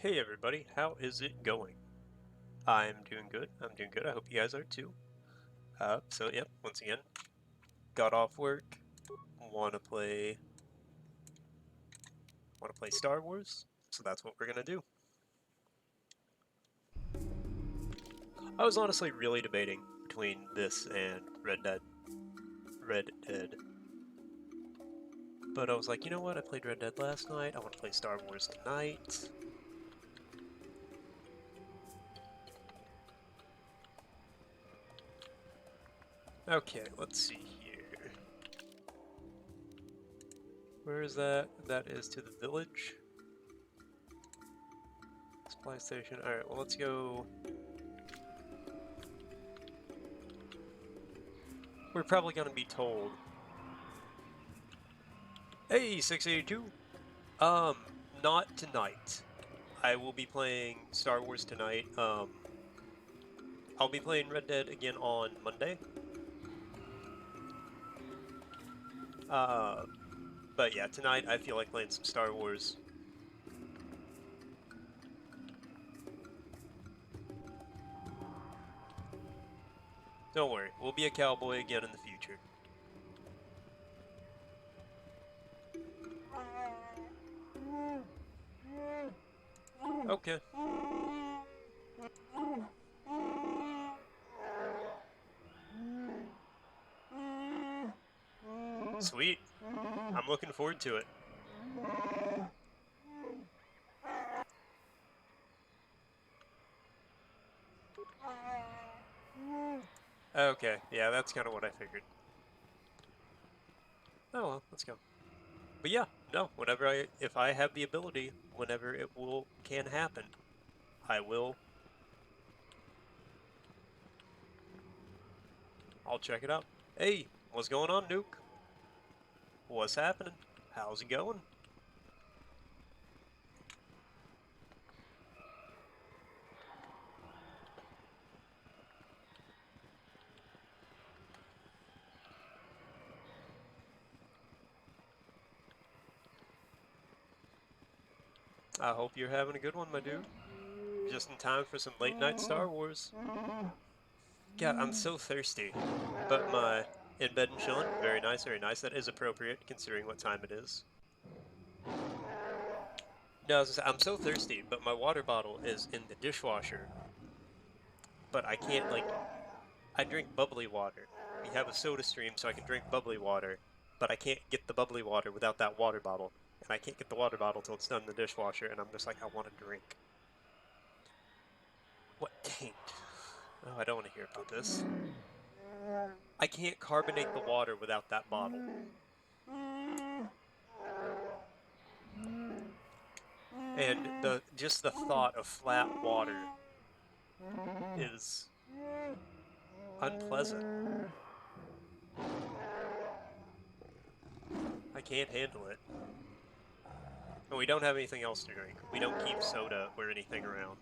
Hey everybody, how is it going? I'm doing good. I hope you guys are too. Yep, once again, got off work, wanna play Star Wars, so that's what we're gonna do. I was honestly really debating between this and Red Dead, but I was like, you know what? I played Red Dead last night. I want to play Star Wars tonight. Okay, let's see here. Where is that? That is to the village. Supply station. Alright, well let's go. We're probably gonna be told. Hey, 682! Um, not tonight. I will be playing Star Wars tonight. I'll be playing Red Dead again on Monday. Uh, but yeah, tonight I feel like playing some Star Wars. Don't worry, we'll be a cowboy again in the future. Okay. Sweet. I'm looking forward to it. Okay, yeah, that's kind of what I figured. Oh well, let's go. But yeah, no, if I have the ability, whenever can happen, I will. I'll check it out. Hey, what's going on, Nuke? What's happening? How's it going? I hope you're having a good one, my dude. Just in time for some late night Star Wars. God, I'm so thirsty. But my in bed and chilling, very nice, very nice. That is appropriate considering what time it is. No, I'm so thirsty, but my water bottle is in the dishwasher. But I can't, I drink bubbly water. We have a soda stream, so I can drink bubbly water. But I can't get the bubbly water without that water bottle. And I can't get the water bottle till it's done in the dishwasher, and I'm just like, I want to drink. What taint? Oh, I don't want to hear about this. I can't carbonate the water without that bottle. And just the thought of flat water is unpleasant. I can't handle it. And we don't have anything else to drink. We don't keep soda or anything around.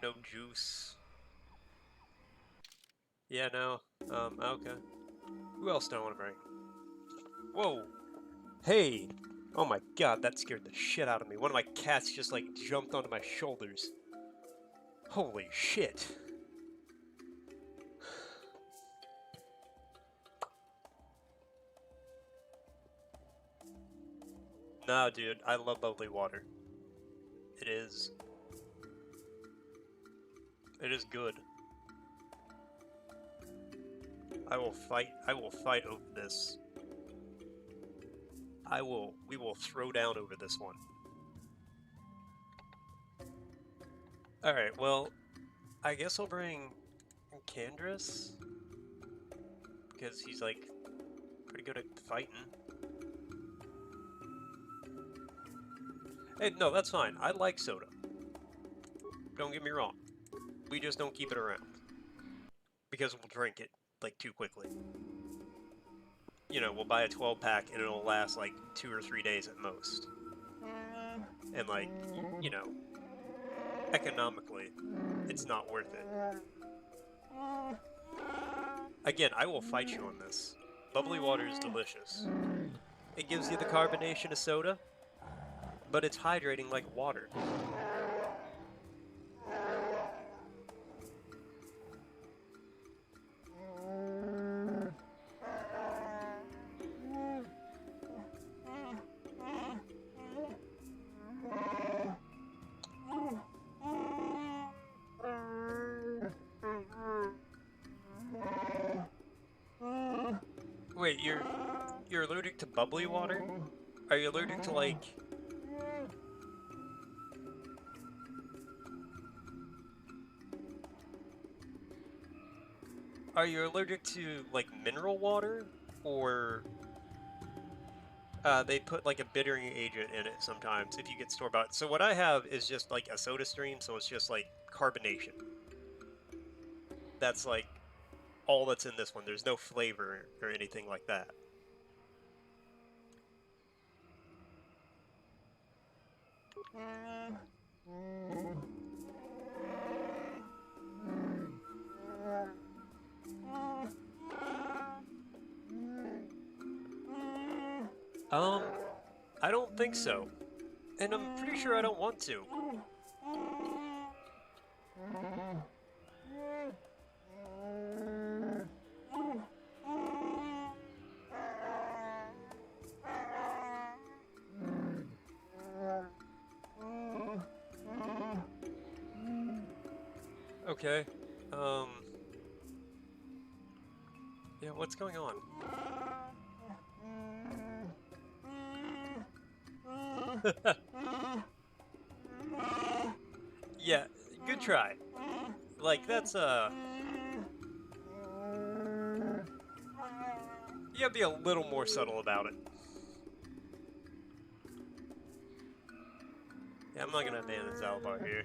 No juice. Yeah, no. Okay. Who else do I want to bring? Whoa! Hey! Oh my god, that scared the shit out of me. One of my cats just, jumped onto my shoulders. Holy shit. Nah, dude, I love bubbly water. It is... It is good. I will fight over this. We will throw down over this one. Alright, well, I guess I'll bring Candris, because he's, pretty good at fighting. Hey, no, that's fine. I like soda. Don't get me wrong. We just don't keep it around. Because we'll drink it, too quickly. You know, we'll buy a 12-pack and it'll last, 2 or 3 days at most. And, you know, economically, it's not worth it. Again, I will fight you on this. Bubbly water is delicious. It gives you the carbonation of soda, but it's hydrating like water. Wait, you're allergic to bubbly water? Are you allergic to like... Are you allergic to like mineral water? Or they put like a bittering agent in it sometimes if you get store-bought. So what I have is just like a soda stream, so it's just like carbonation. That's like all that's in this one. There's no flavor or anything like that. I don't think so. And I'm pretty sure I don't want to. Okay. Yeah, what's going on? Yeah, good try. Like, that's, you gotta be a little more subtle about it. Yeah, I'm not gonna abandon Zalbar here.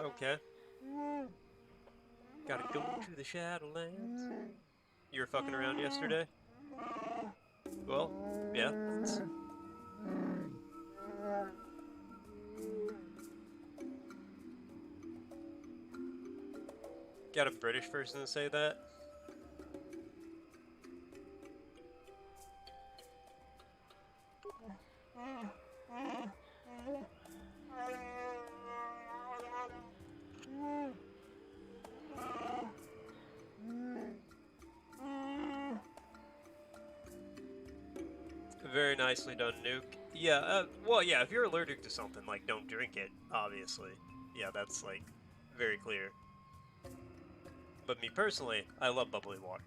Okay. Gotta go to the Shadowlands. You were fucking around yesterday? Well, yeah. Got a British person to say that? Very nicely done, Nuke. Yeah, well, yeah, if you're allergic to something, like, don't drink it, obviously. Yeah, that's, like, very clear. But me personally, I love bubbly water.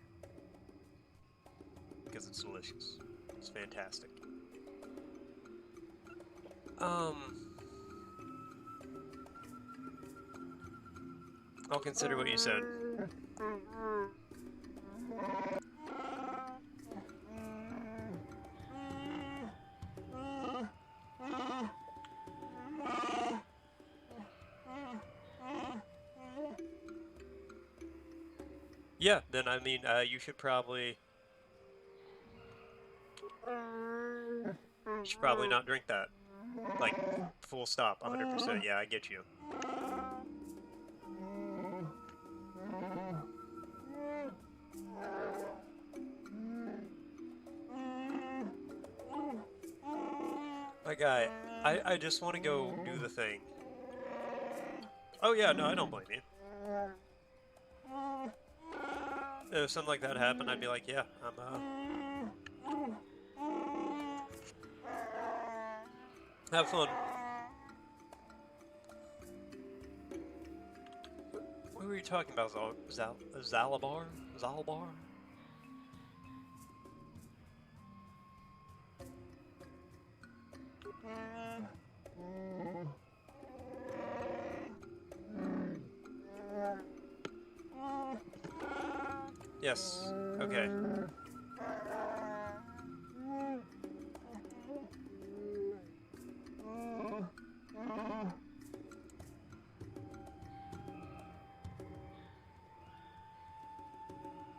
Because it's delicious. It's fantastic. I'll consider what you said. Yeah, then I mean, you should probably not drink that. Like, full stop, 100%. Yeah, I get you. My guy, I just want to go do the thing. Oh yeah, no, I don't blame you. If something like that happened, I'd be like, yeah, have fun. What were you talking about, Zalabar? Zalbar? Yes. Okay.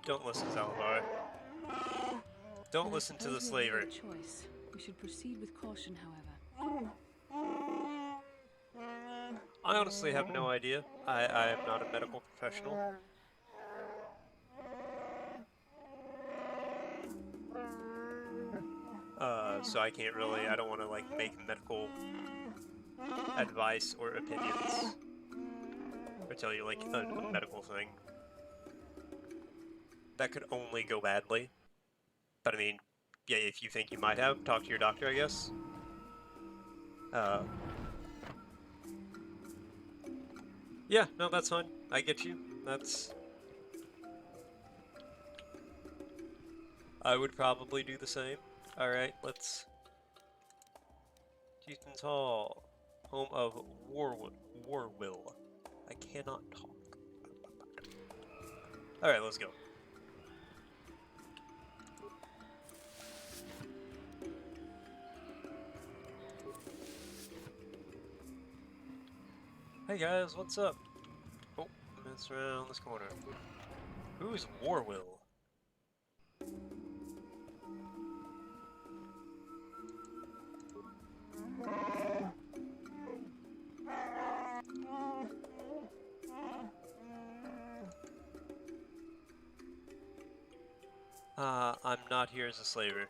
Don't listen, Zalabar. Don't listen to the slaver. Choice. We should proceed with caution, however. I honestly have no idea. I am not a medical professional. So I can't really, I don't want to like make medical advice or opinions or tell you like a medical thing. That could only go badly. But I mean, yeah, if you think you might have, talk to your doctor, I guess. Yeah, no, that's fine. I get you. That's... I would probably do the same. Alright, let's... Houston's Hall. Home of Warwill. I cannot talk. Alright, let's go. Hey guys, what's up? Oh, it's around this corner. Who's Warwill? I'm not here as a slaver.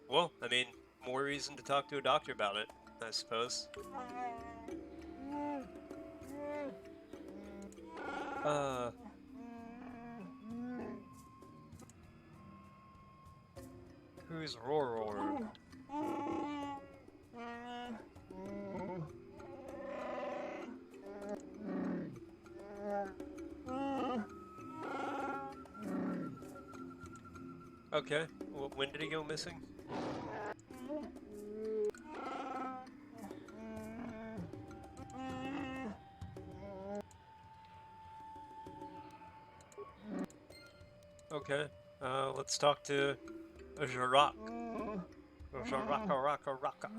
Well, I mean, more reason to talk to a doctor about it, I suppose. Who's Roror? Okay, well, when did he go missing? Okay, let's talk to Jarak. Raka.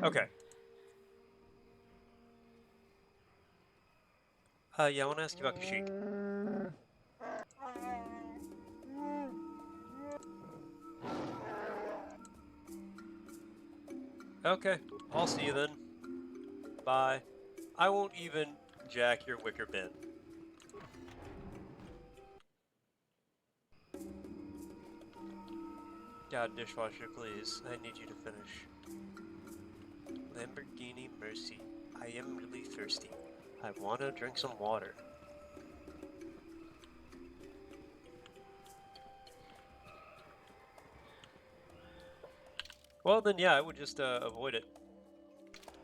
Okay. Yeah, I want to ask you about Kashyyyk. Okay, I'll see you then. Bye. I won't even jack your wicker bin. God, dishwasher, please. I need you to finish. Lamborghini Mercy. I am really thirsty. I want to drink some water. Well, then, yeah, I would just avoid it.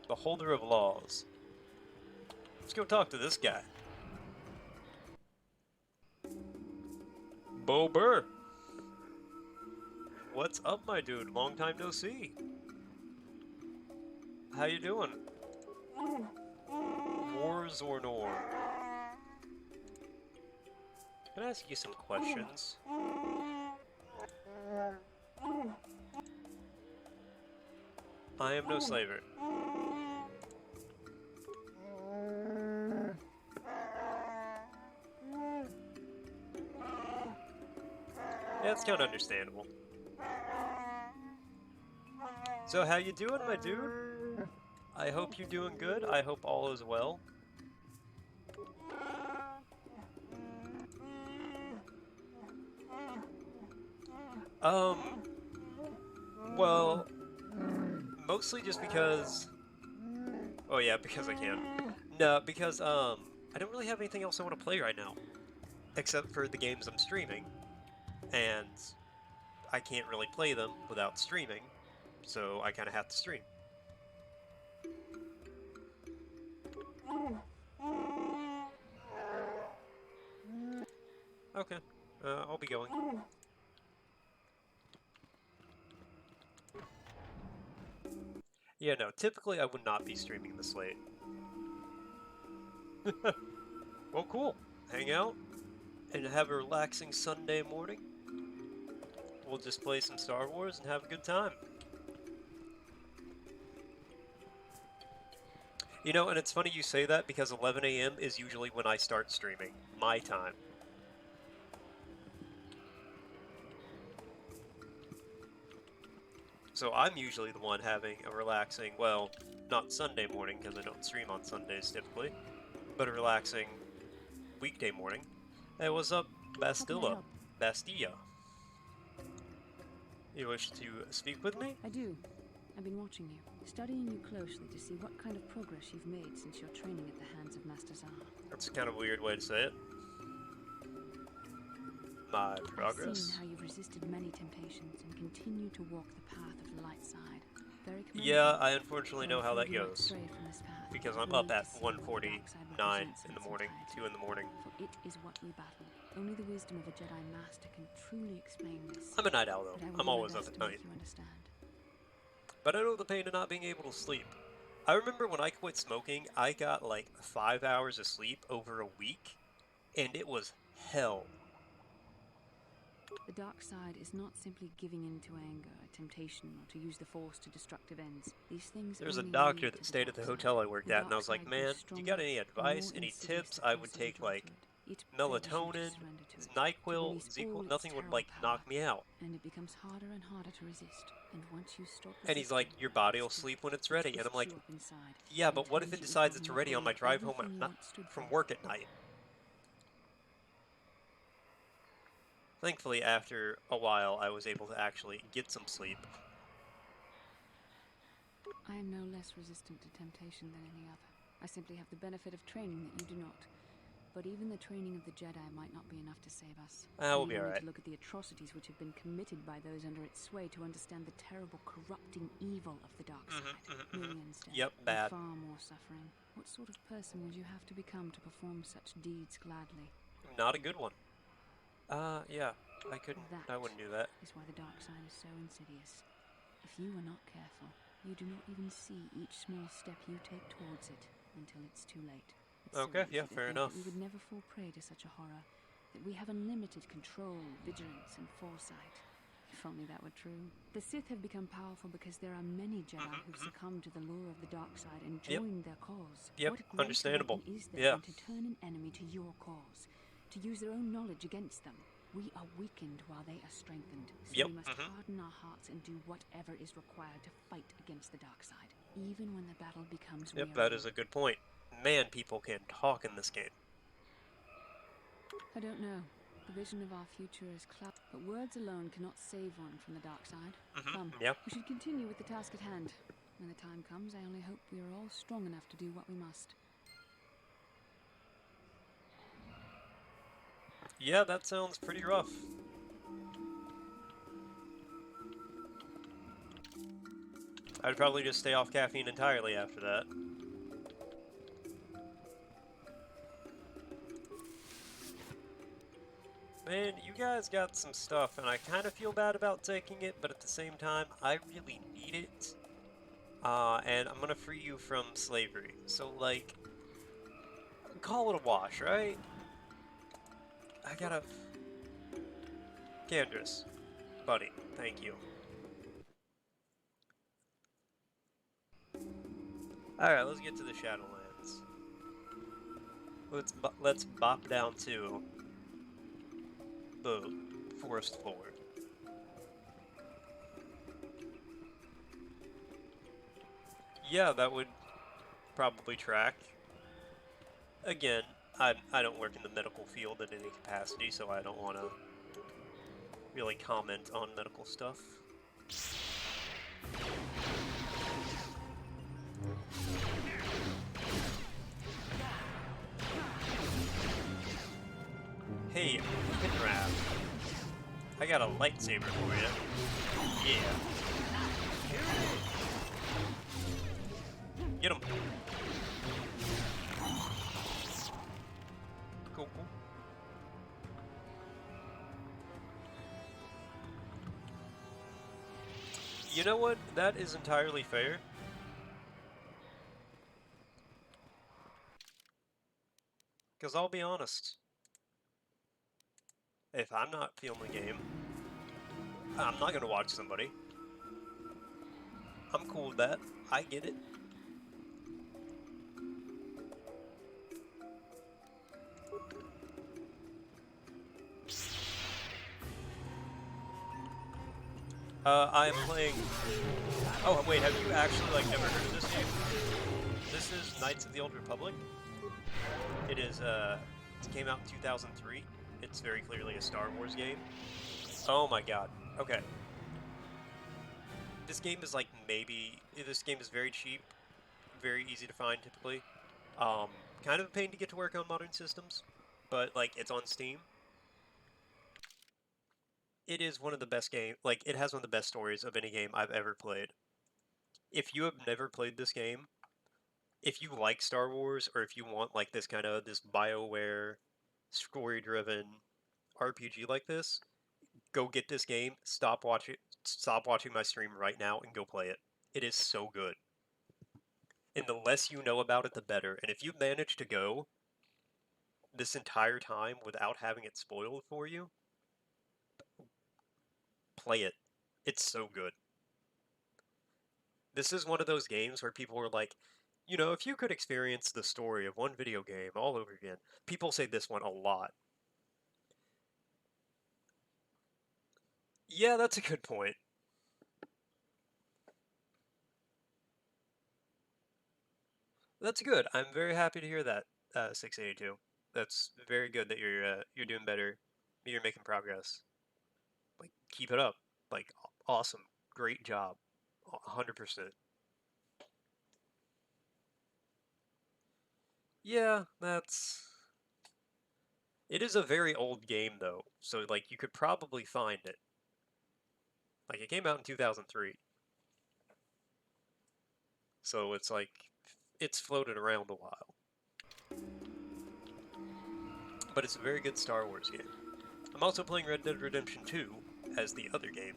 Beholder of laws. Let's go talk to this guy. Bo Burr. What's up, my dude? Long time no see. How you doing? Wars or Nor? Can I ask you some questions? I am no slaver. Yeah, it's kind of understandable. So how you doing, my dude? I hope you're doing good. I hope all is well. Well, mostly just because... Oh yeah, because I can. No, because, I don't really have anything else I want to play right now. Except for the games I'm streaming. And I can't really play them without streaming, so I kind of have to stream. Okay, I'll be going. Yeah, no, typically I would not be streaming this late. Well, cool. Hang out and have a relaxing Sunday morning. We'll just play some Star Wars and have a good time. You know, and it's funny you say that because 11 a.m. is usually when I start streaming. My time. So I'm usually the one having a relaxing, well, not Sunday morning because I don't stream on Sundays typically, but a relaxing weekday morning. Hey, what's up, How can I help? Bastilla? You wish to speak with me? I do. I've been watching you, studying you closely to see what kind of progress you've made since your training at the hands of Master Zahar. That's kind of a weird way to say it. My progress? I've seen how you've resisted many temptations and continue to walk the path of the light side. Very commendable. Yeah, I unfortunately know how that You might goes. stray from this path, Because I'm only up at to see what the dark side 1:49 represents in the its morning, entirety. 2 in the morning. For it is what we battle. Only the wisdom of a Jedi Master can truly explain this. I'm a night owl though. But I will I'm do my always up best at to make night. you understand. But I know the pain of not being able to sleep. I remember when I quit smoking, I got like 5 hours of sleep over a week, and it was hell. The dark side is not simply giving in to anger, temptation, or to use the force to destructive ends. These things There's a only doctor lead that to stayed at the hotel I worked at, and I was like, man, you got any advice, any tips? I would take like melatonin, NyQuil, ZQL, nothing would like knock me out. And it becomes harder and harder to resist. And once you stop And he's like, your body will sleep when it's ready. And I'm like, yeah, but what if it decides it's ready on my drive home from work at night? Thankfully, after a while, I was able to actually get some sleep. I am no less resistant to temptation than any other. I simply have the benefit of training that you do not. But even the training of the Jedi might not be enough to save us. We'll be alright. To look at the atrocities which have been committed by those under its sway to understand the terrible, corrupting evil of the dark side. Millions dead. Yep, bad. Far more suffering. What sort of person would you have to become to perform such deeds gladly? Not a good one. Yeah, I wouldn't do that. Is why the dark side is so insidious. If you are not careful, you do not even see each small step you take towards it until it's too late. It's okay, so yeah, fair enough. We would never fall prey to such a horror, that we have unlimited control, vigilance, and foresight. If only that were true. The Sith have become powerful because there are many Jedi who succumb to the lure of the dark side and join their cause. Yep, What understandable. Is there Yeah. to turn an enemy to your cause, to use their own knowledge against them? We are weakened while they are strengthened, so we must harden our hearts and do whatever is required to fight against the dark side, even when the battle becomes weary. Yep, that is a good point. Man, people can talk in this game. I don't know. The vision of our future is clouded, but words alone cannot save one from the dark side. Come, yeah. We should continue with the task at hand. When the time comes, I only hope we are all strong enough to do what we must. Yeah, that sounds pretty rough. I'd probably just stay off caffeine entirely after that. Man, you guys got some stuff, and I kind of feel bad about taking it, but at the same time, I really need it. And I'm gonna free you from slavery. So, like, call it a wash, right? I gotta... Candrace. Buddy, thank you. Alright, let's get to the Shadowlands. Let's bop down to the forest floor. Yeah, that would probably track. Again, I don't work in the medical field in any capacity, so I don't want to really comment on medical stuff. Hey, Pinrab. I got a lightsaber for you. Yeah. Get him. Cool. You know what? That is entirely fair. Because I'll be honest. If I'm not feeling the game, I'm not going to watch somebody. I'm cool with that. I get it. I am playing... Oh, wait, have you actually, like, never heard of this game? This is Knights of the Old Republic. It is, it came out in 2003. It's very clearly a Star Wars game. Oh my god. Okay. This game is, like, this game is very cheap, very easy to find, typically. Kind of a pain to get to work on modern systems, but, like, it's on Steam. It is one of the best games, like, it has one of the best stories of any game I've ever played. If you have never played this game, if you like Star Wars, or if you want, like, this BioWare, story-driven RPG like this, go get this game, stop watching my stream right now, and go play it. It is so good. And the less you know about it, the better. And if you manage to go this entire time without having it spoiled for you, play it. It's so good. This is one of those games where people are like, you know, if you could experience the story of one video game all over again, people say this one a lot. Yeah, that's a good point. That's good. I'm very happy to hear that, 682. That's very good that you're doing better. You're making progress. Like, keep it up. Like, awesome. Great job. 100%. Yeah, it is a very old game, though, so, like, you could probably find it. Like, it came out in 2003. So it's like, it's floated around a while. But it's a very good Star Wars game. I'm also playing Red Dead Redemption 2 as the other game.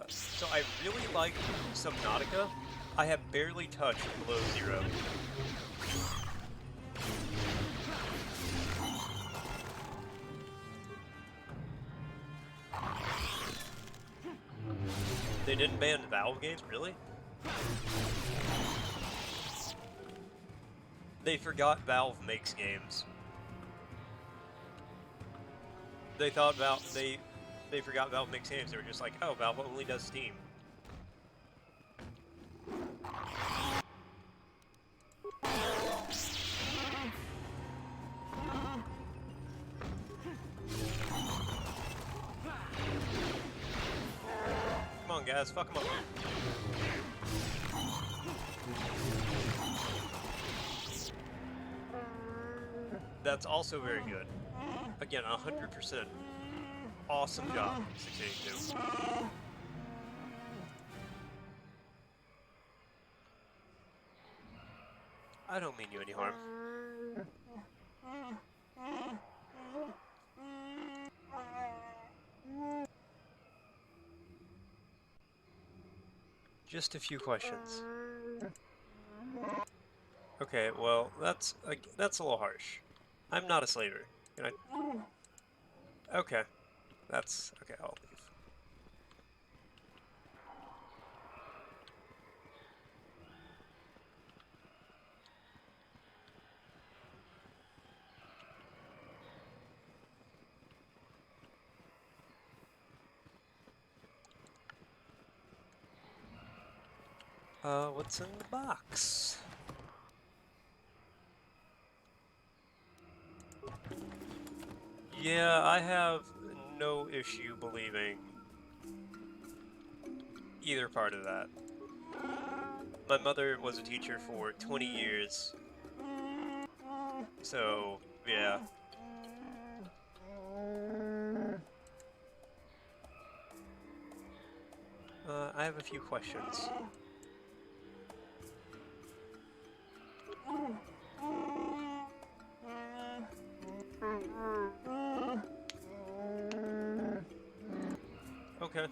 So I really like Subnautica. I have barely touched Below Zero. They didn't ban Valve games, really? They forgot Valve makes games. They thought they forgot Valve makes games. They were just like, oh, Valve only does Steam. Come on, guys, fuck them up. That's also very good. Again, 100%. Awesome job, 682. I don't mean you any harm. Just a few questions. Okay, well, that's a little harsh. I'm not a slaver. Can I? Okay. That's... okay, I'll leave. What's in the box? Yeah, I have no issue believing either part of that. My mother was a teacher for 20 years, so, yeah. I have a few questions. Okay.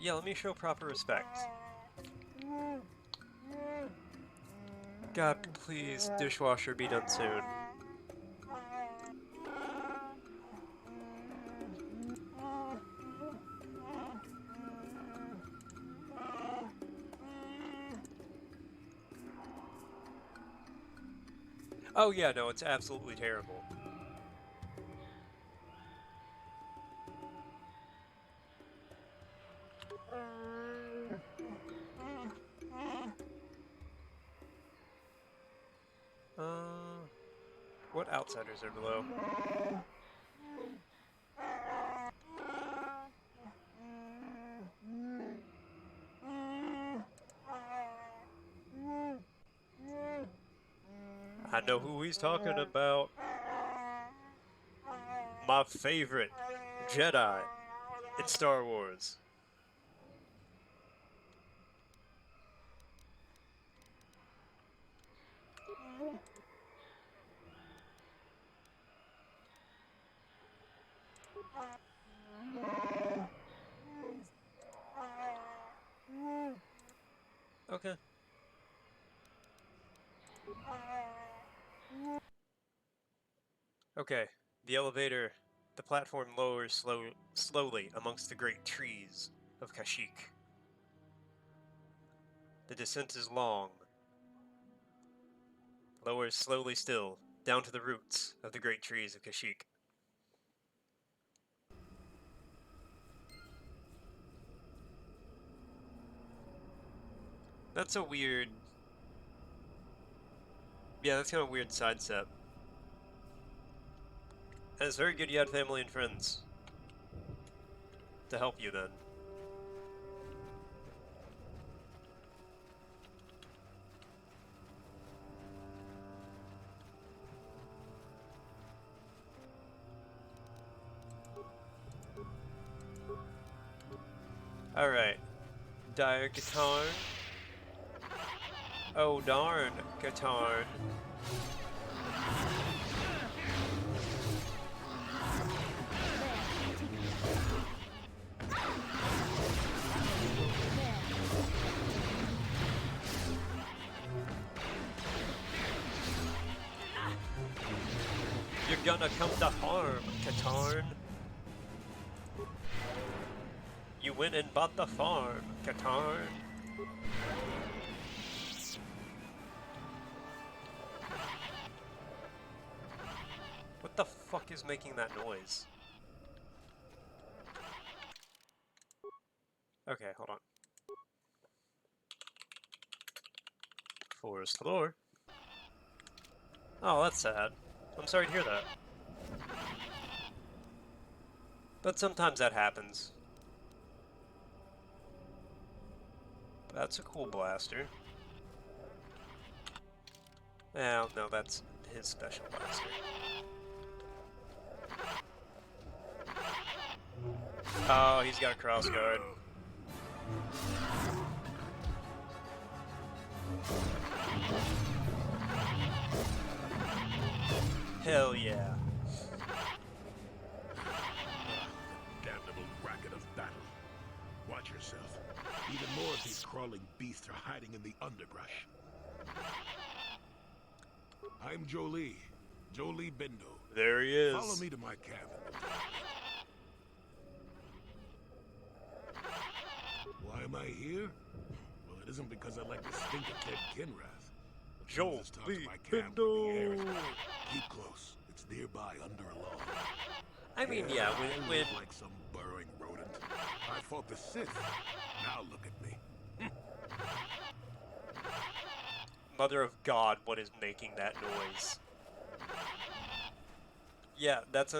Yeah, let me show proper respect. God, please, dishwasher, be done soon. Oh yeah, no, it's absolutely terrible. What outsiders are below? I know who he's talking about. My favorite Jedi in Star Wars. Okay. Okay. The platform lowers slowly amongst the great trees of Kashyyyk. The descent is long. Lowers slowly still, down to the roots of the great trees of Kashyyyk. That's a weird... Yeah, that's kind of a weird sidestep. And it's very good you had family and friends to help you then. Alright. Dire Katarn. Oh darn, Katarn. You're gonna come to harm, Katarn. You went and bought the farm, Katarn. What the fuck is making that noise? Okay, hold on. Forest floor. Oh, that's sad. I'm sorry to hear that. But sometimes that happens. That's a cool blaster. Oh, no, that's his special blaster. Oh, he's got a crossguard. Hell yeah. Damnable racket of battle. Watch yourself. Even more of these crawling beasts are hiding in the underbrush. I'm Jolie. Jolie Bindo. There he is. Follow me to my cabin. Why am I here? Well, it isn't because I like the stink of dead Kinrath. Jolie Bindo. Bindo. Keep close. It's nearby under a log. I mean, yeah, I when live like some burrowing rodent. I fought the Sith. Now look at me. Mother of God, what is making that noise? Yeah, that's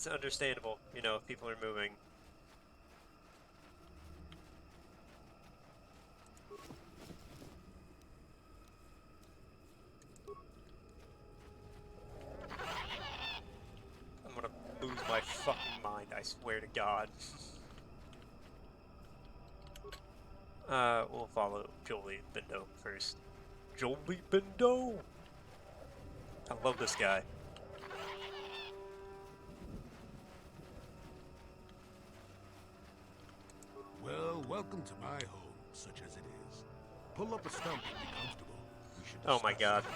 understandable, you know, if people are moving. I'm gonna lose my fucking mind, I swear to God. We'll follow Jolie Bindo first. Jolie Bindo! I love this guy. Well, welcome to my home, such as it is. Pull up a stump and be comfortable. We should Oh my discuss God.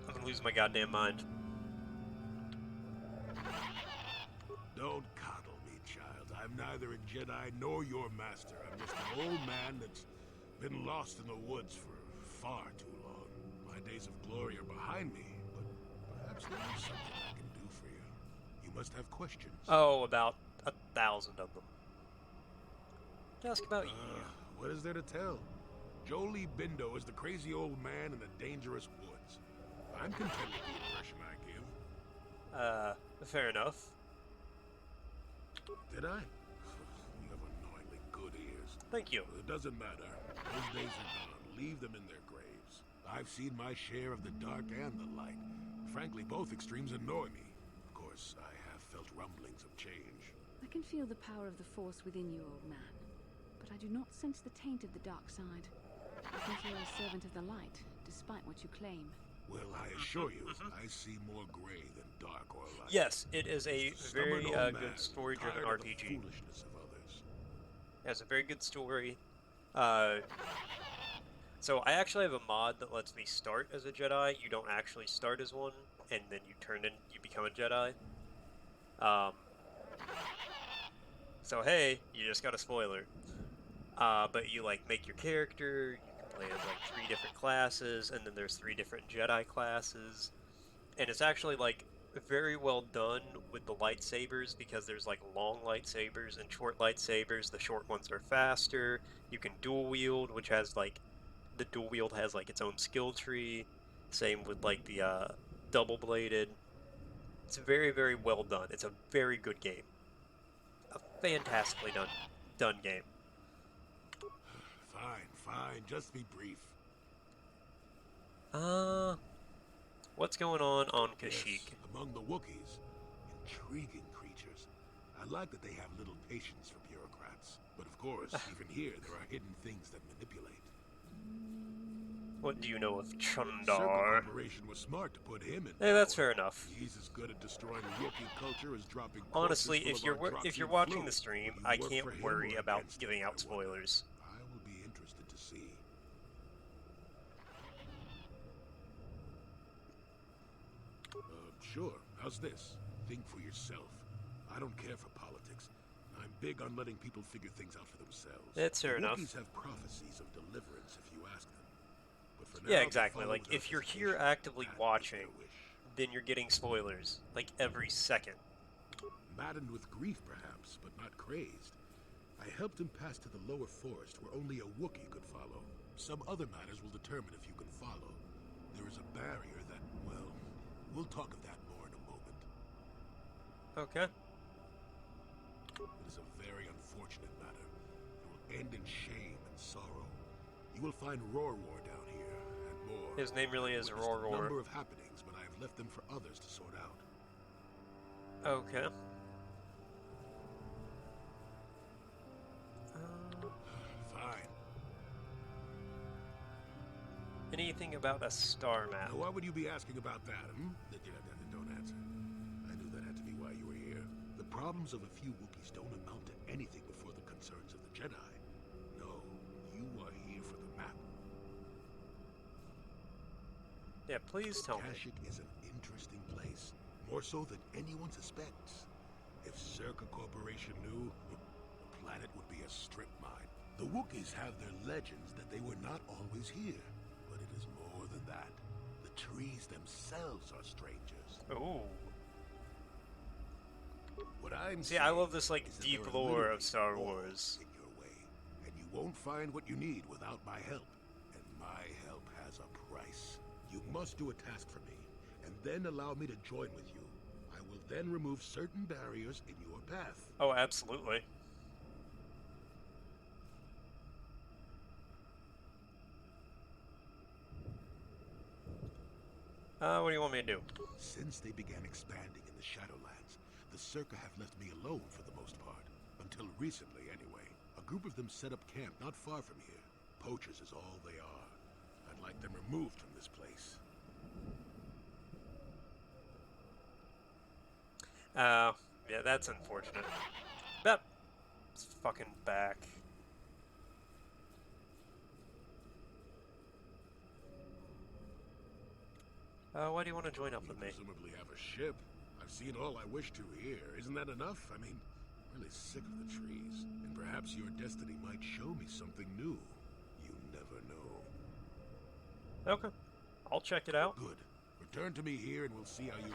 I'm gonna lose my goddamn mind. Don't coddle me, child. I'm neither a Jedi nor your master. I'm just an old man that's been lost in the woods for far too long. My days of glory are behind me, but perhaps there is something I can do for you. You must have questions. Oh, about 1,000 of them. Ask about you. What is there to tell? Jolie Bindo is the crazy old man in the dangerous woods. I'm content with the impression I give. Fair enough. Did I? You have annoyingly good ears. Thank you. It doesn't matter. Those days are gone. Leave them in their graves. I've seen my share of the dark and the light. Frankly, both extremes annoy me. Of course, I have felt rumblings of change. I can feel the power of the Force within you, old man. But I do not sense the taint of the dark side. I think you're a servant of the light, despite what you claim. Well, I assure you, I see more gray than dark or light. Yes, it is a very Stubborn old man, good story-driven tired of the RPG. foolishness of others. It has a very good story. So I actually have a mod that lets me start as a Jedi. You don't actually start as one, and then you become a Jedi. So hey, you just got a spoiler. But you like make your character, you can play as like 3 different classes, and then there's 3 different Jedi classes. And it's actually like very well done with the lightsabers, because there's like long lightsabers and short lightsabers. The short ones are faster. You can dual wield, which has like, the dual wield has like its own skill tree. Same with like the double bladed. It's very, very well done. It's a very good game. A fantastically done game. Fine, just be brief. What's going on Kashyyyk? Yes, among the Wookiees, intriguing creatures. I like that they have little patience for bureaucrats. But of course, even here, there are hidden things that manipulate. What do you know of Circle Chundar? Corporation was smart to put him in Hey, that's power. fair enough. He's as good at destroying Wookiee culture as dropping Honestly, corpses if full of you're Ardroxian watching flu. the stream, Will you I work can't for him worry or about against giving him, out I wonder? spoilers. I will be interested to see. Sure. How's this? Think for yourself. I don't care for politics. I'm big on letting people figure things out for themselves. That's fair enough. Wookiees have prophecies of deliverance if you ask them. But for Yeah, now, exactly. follow Like, without if you're hesitation. here actively That is watching, their wish. then you're getting spoilers, like, every second. Maddened with grief, perhaps, but not crazed. I helped him pass to the lower forest where only a Wookiee could follow. Some other matters will determine if you can follow. There is a barrier that, well, we'll talk of that more in a moment. Okay. It is a very unfortunate matter. It will end in shame and sorrow. You will find Rorwar down here, and more. His name really is I've witnessed a Rorwar. number of happenings, but I have left them for others to sort out. Okay. Fine. Anything about a star map? Now, why would you be asking about that, Don't answer. I knew that had to be why you were here. The problems of a few Wookiees don't amount to anything before the concerns of the Jedi. No, you are here for the map. Yeah, please tell me. Kashyyyk is an interesting place, more so than anyone suspects. If Circa Corporation knew, the planet would be a strip mine. The Wookiees have their legends that they were not always here, but it is more than that. The trees themselves are strangers. Ooh. What I'm See, I saying love this, like, is that deep there are lore literally of Star walls Wars. in your way, and you won't find what you need without my help. And my help has a price. You must do a task for me, and then allow me to join with you. I will then remove certain barriers in your path. Oh, absolutely. What do you want me to do? Since they began expanding in the Shadowlands, the Circa have left me alone for the most part. Until recently, anyway. A group of them set up camp not far from here. Poachers is all they are. I'd like them removed from this place. Yeah, that's unfortunate. Bep! It's fucking back. Why do you want to join up You with me? presumably have a ship. I've seen all I wish to here. Isn't that enough? I mean, I'm really sick of the trees. And perhaps your destiny might show me something new. You never know. Okay. I'll check it out. Good. Return to me here and we'll see how you...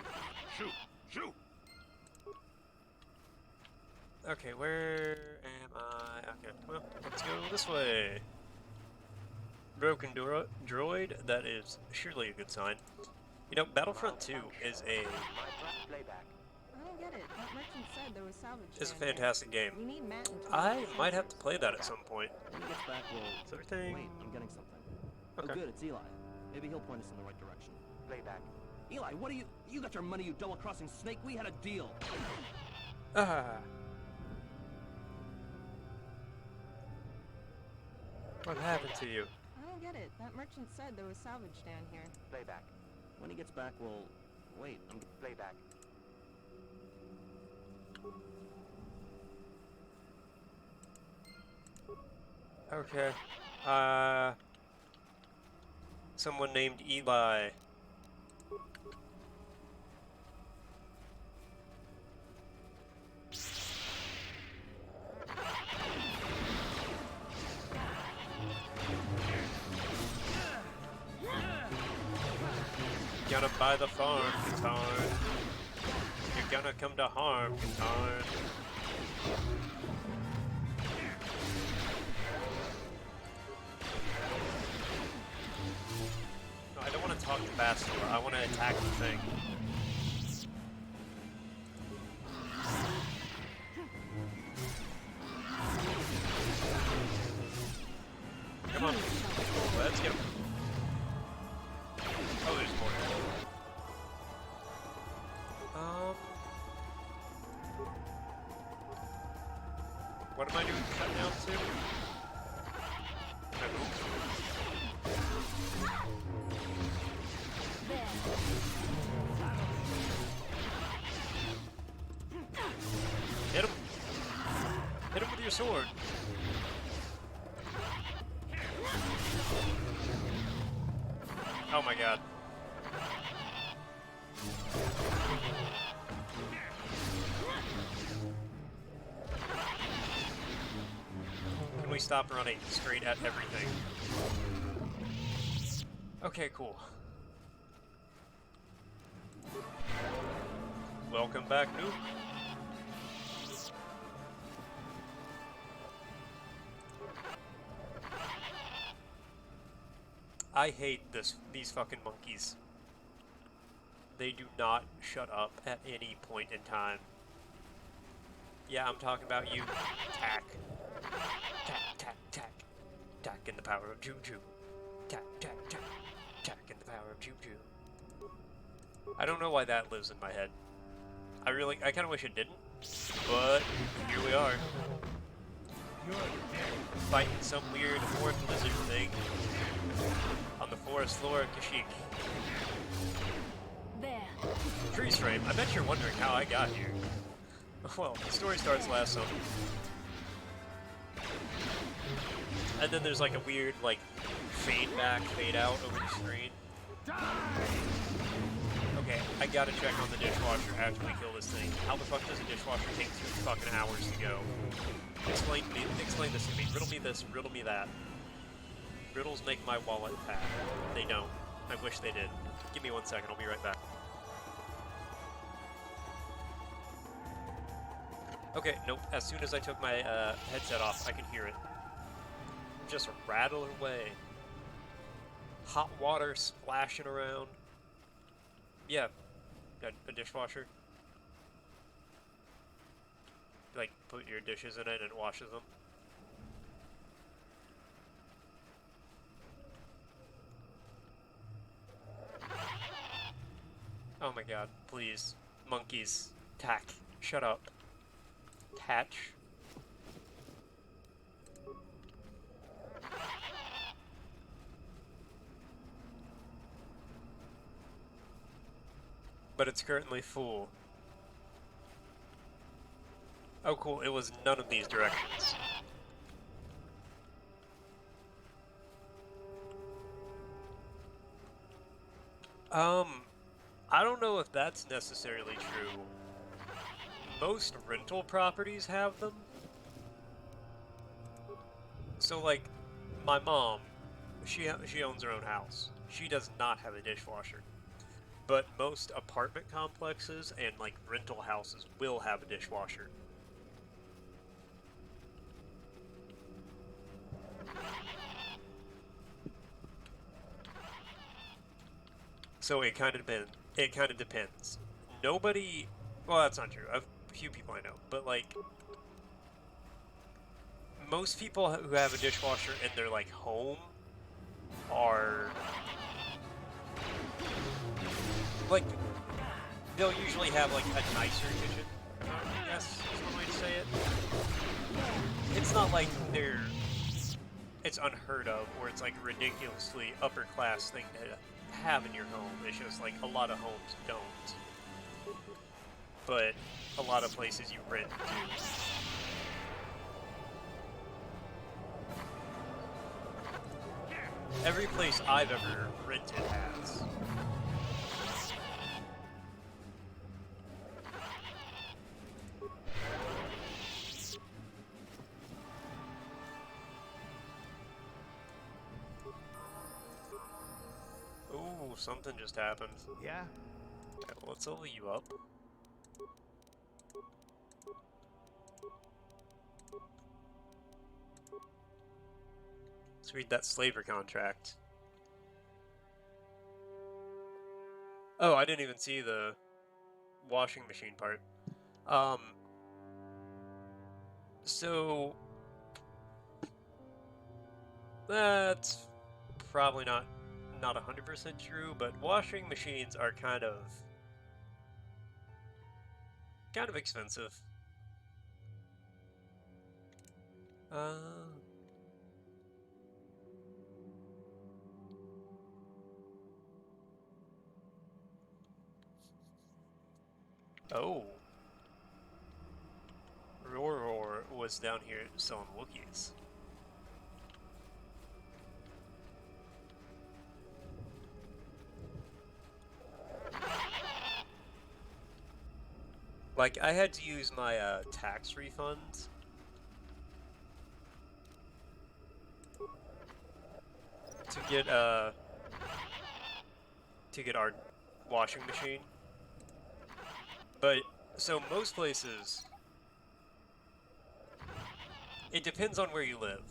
Shoot! Shoot! Okay, where am I? Okay, well, let's go this way. Broken droid, that is surely a good sign. You know, Battlefront 2 is a... I don't get it. That merchant said there was salvage. It's a down here. fantastic game. We need Matt and I might have to play that at some point. When he gets back, we'll... Is everything... Wait, I'm getting something. Okay. Oh, good, it's Eli. Maybe he'll point us in the right direction. Playback. Eli, what are you... You got your money, you double-crossing snake. We had a deal. Ah. What happened to you? I don't get it. That merchant said there was salvage down here. Playback. When he gets back, we'll... Wait, I'm... Playback. Okay. Someone named Eli. Gonna buy the farm, Kotor. You're gonna come to harm, Kotor. No, I don't want to talk to Bastila. I want to attack the thing. Come on. Let's go. Oh, there's more. What am I doing shutdown to? Can I move? Hit him! Hit him with your sword! Oh my god. Can we stop running straight at everything? Okay, cool. Welcome back, noob. I hate these fucking monkeys. They do not shut up at any point in time. Yeah, I'm talking about you. Tack. Tack, tack, tack. Tack in the power of Juju. Tack, tack, tack. Tack in the power of Juju. I don't know why that lives in my head. I kind of wish it didn't. But, here we are. Fighting some weird horned lizard thing on the forest floor of Kashyyyk. There. Freeze frame. I bet you're wondering how I got here. Well, the story starts last summer. And then there's like a weird, like, fade back, fade out over the screen. Okay, I gotta check on the dishwasher after we kill this thing. How the fuck does a dishwasher take 2 fucking hours to go? Explain this to me. Riddle me this, riddle me that. Riddles make my wallet fat. They don't. I wish they did. Give me 1 second, I'll be right back. Okay, nope. As soon as I took my headset off, I can hear it. Just rattle away. Hot water splashing around. Yeah, a dishwasher. Like, put your dishes in it and it washes them. Oh my god, please. Monkeys. Tack. Shut up. Catch. But it's currently full. Oh cool, it was none of these directions. I don't know if that's necessarily true. Most rental properties have them. So like, my mom, she owns her own house. she does not have a dishwasher. But most apartment complexes and like rental houses will have a dishwasher. So it kind of depends. Nobody, well, that's not true. A few people I know, but like most people who have a dishwasher in their like home are like they'll usually have like a nicer kitchen. I guess is one way to say it. It's not like it's unheard of, or it's like a ridiculously upper class thing to have in your home. It's just like a lot of homes don't. But a lot of places you rent do. Every place I've ever rented has. Ooh, something just happened. Yeah? Okay, well, let's level you up. Let's read that slaver contract. Oh, I didn't even see the washing machine part. So that's probably not 100% true, but washing machines are kind of expensive. Oh. Roar was down here selling Wookiees. Like, I had to use my tax refunds to get our washing machine. But so most places, it depends on where you live.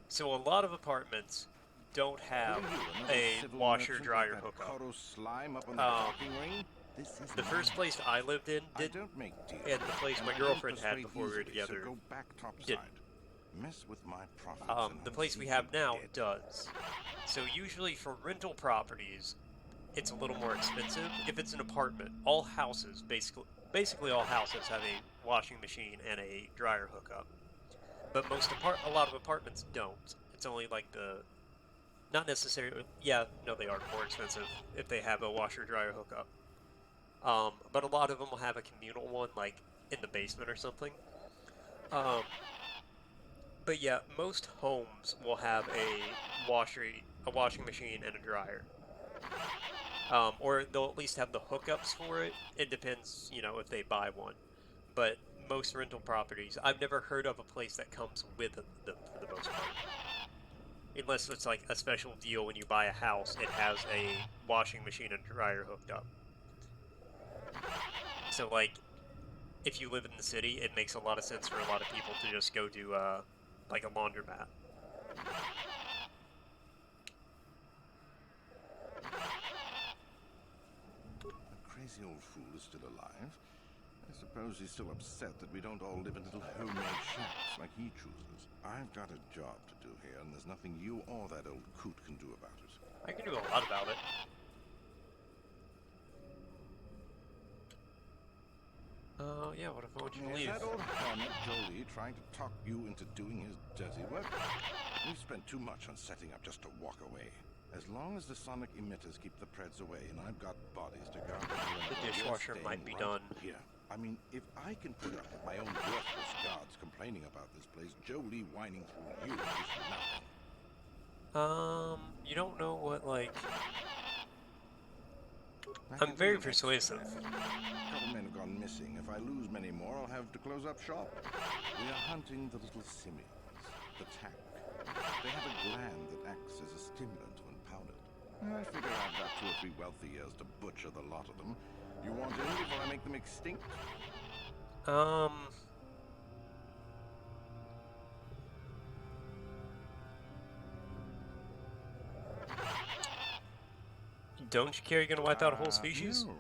So a lot of apartments don't have a washer dryer hookup. The first place I lived in didn't, and the place my girlfriend had before we were together didn't. Mess with my profits The place we have now does. So usually for rental properties, it's a little more expensive. If it's an apartment, all houses, basically all houses have a washing machine and a dryer hookup. But a lot of apartments don't. It's only like not necessarily, yeah, no, they are more expensive if they have a washer dryer hookup. But a lot of them will have a communal one, like in the basement or something. But yeah, most homes will have a washing machine and a dryer. Or they'll at least have the hookups for it. It depends, if they buy one. But most rental properties, I've never heard of a place that comes with them for the most part. Unless it's like a special deal when you buy a house, it has a washing machine and dryer hooked up. So like, if you live in the city, it makes a lot of sense for a lot of people to just go to like a laundromat. The crazy old fool is still alive. I suppose he's still upset that we don't all live in little homemade shacks like he chooses. I've got a job to do here, and there's nothing you or that old coot can do about it. I can do a lot about it. Yeah, what if I want you to leave? Is that old hermit Jolie trying to talk you into doing his dirty work? We've spent too much on setting up just to walk away. As long as the sonic emitters keep the Preds away, and I've got bodies to guard, The dishwasher might be done. Here. I mean, if I can put up with my own worthless guards complaining about this place, Jolie whining through you is nothing. You don't know what, like... I'm very persuasive. A couple men have gone missing. If I lose many more, I'll have to close up shop. We are hunting the little simians, the tack. They have a gland that acts as a stimulant when powdered. I figure I've got 2 or 3 wealthy years to butcher the lot of them. You want in before I make them extinct? Don't you care you're gonna wipe out a whole species? No.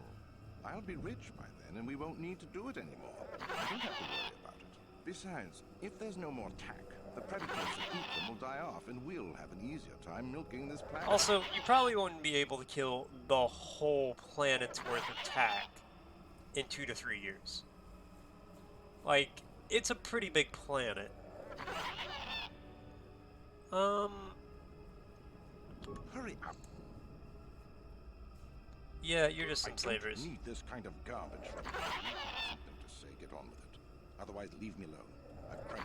I'll be rich by then, and we won't need to do it anymore. I don't have to worry about it. Besides, if there's no more tack, the predators that eat them will die off, and we'll have an easier time milking this planet. Also, you probably won't be able to kill the whole planet's worth of tack in 2 to 3 years. Like, it's a pretty big planet. Hurry up. Yeah, you're just some I slavers. don't need this kind of garbage from you. Something to say, get on with it. Otherwise, leave me alone. I've cried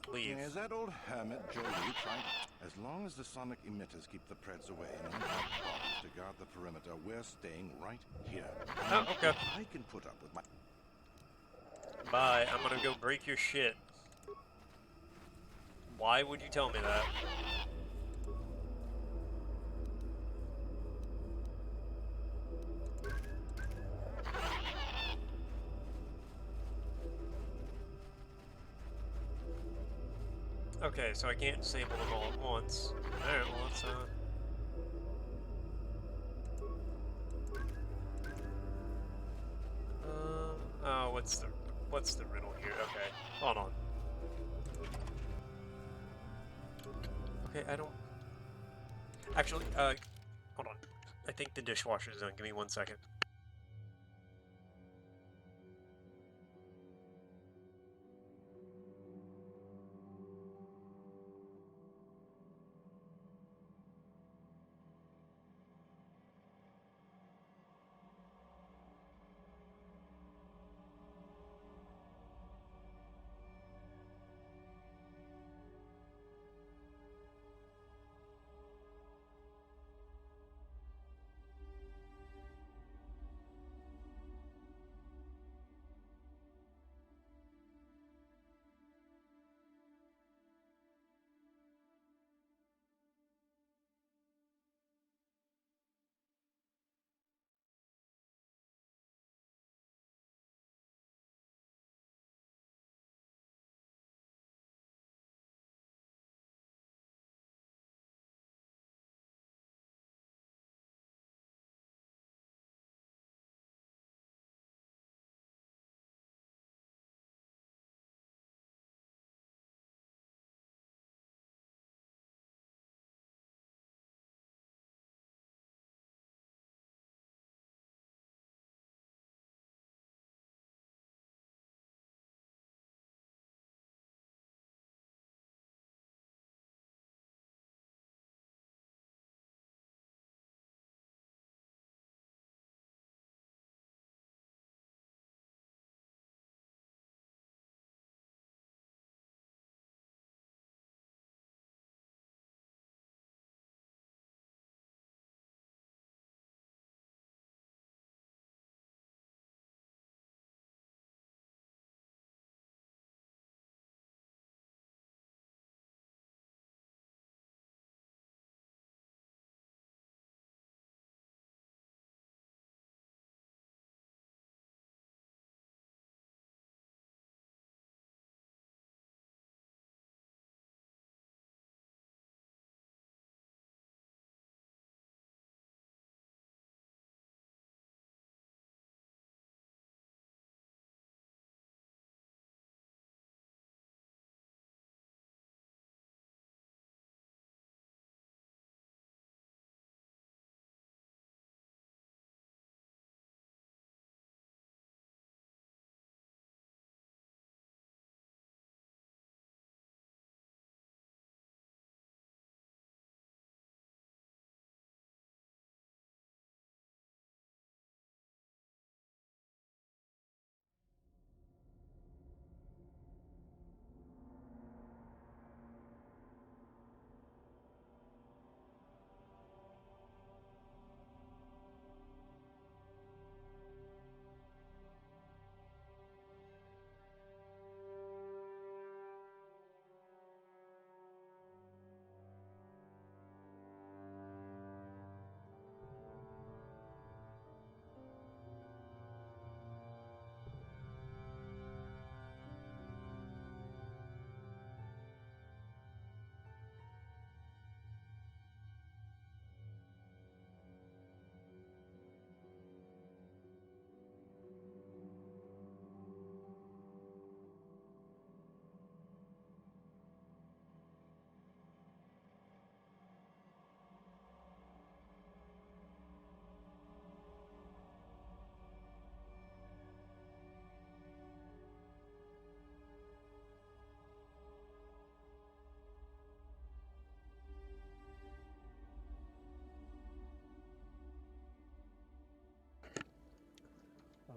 for Leave. Is that old hermit Jolie trying to... As long as the sonic emitters keep the Preds away and unguarded bodies to guard the perimeter, we're staying right here. Oh, okay. I can put up with my... Bye, I'm gonna go break your shit. Why would you tell me that? Okay, so I can't disable them all at once. Alright, well let's oh, what's the riddle here? Okay, hold on. Okay, I don't... Actually, hold on. I think the dishwasher's done. Give me 1 second.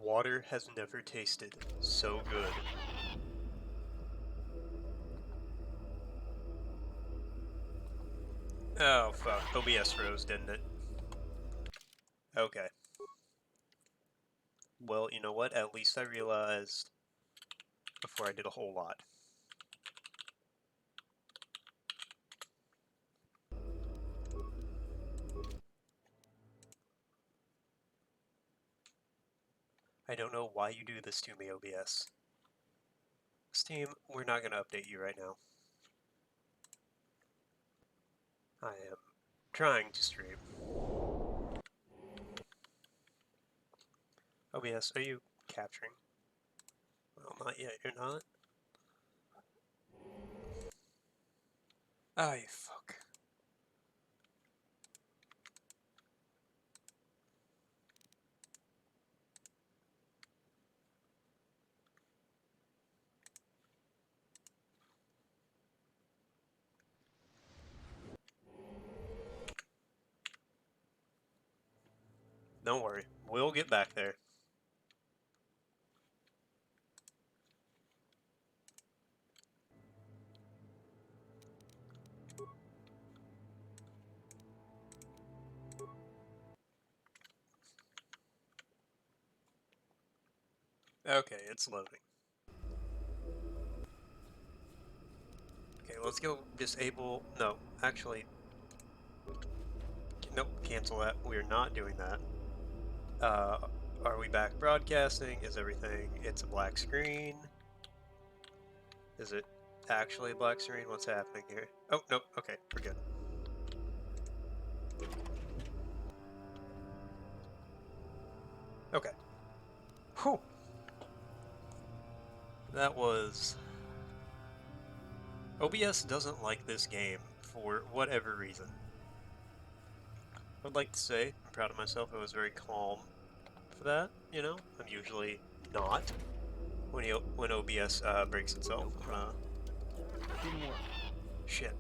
Water has never tasted so good. Oh fuck, OBS froze, didn't it? Okay. Well, you know what? At least I realized before I did a whole lot. I don't know why you do this to me, OBS. Steam, we're not going to update you right now. I am trying to stream. OBS, are you capturing? Well, not yet, you're not? Ah, you fuck. Don't worry, we'll get back there. Okay, it's loading. Okay, let's go disable... No, actually... Nope, cancel that. We're not doing that. Are we back broadcasting? Is everything... It's a black screen? Is it actually a black screen? What's happening here? Oh, nope, okay, we're good. Okay. Whew! That was... OBS doesn't like this game for whatever reason. I'd like to say, I'm proud of myself, I was very calm for that, you know? I'm usually not when OBS breaks itself. Didn't work. Shit.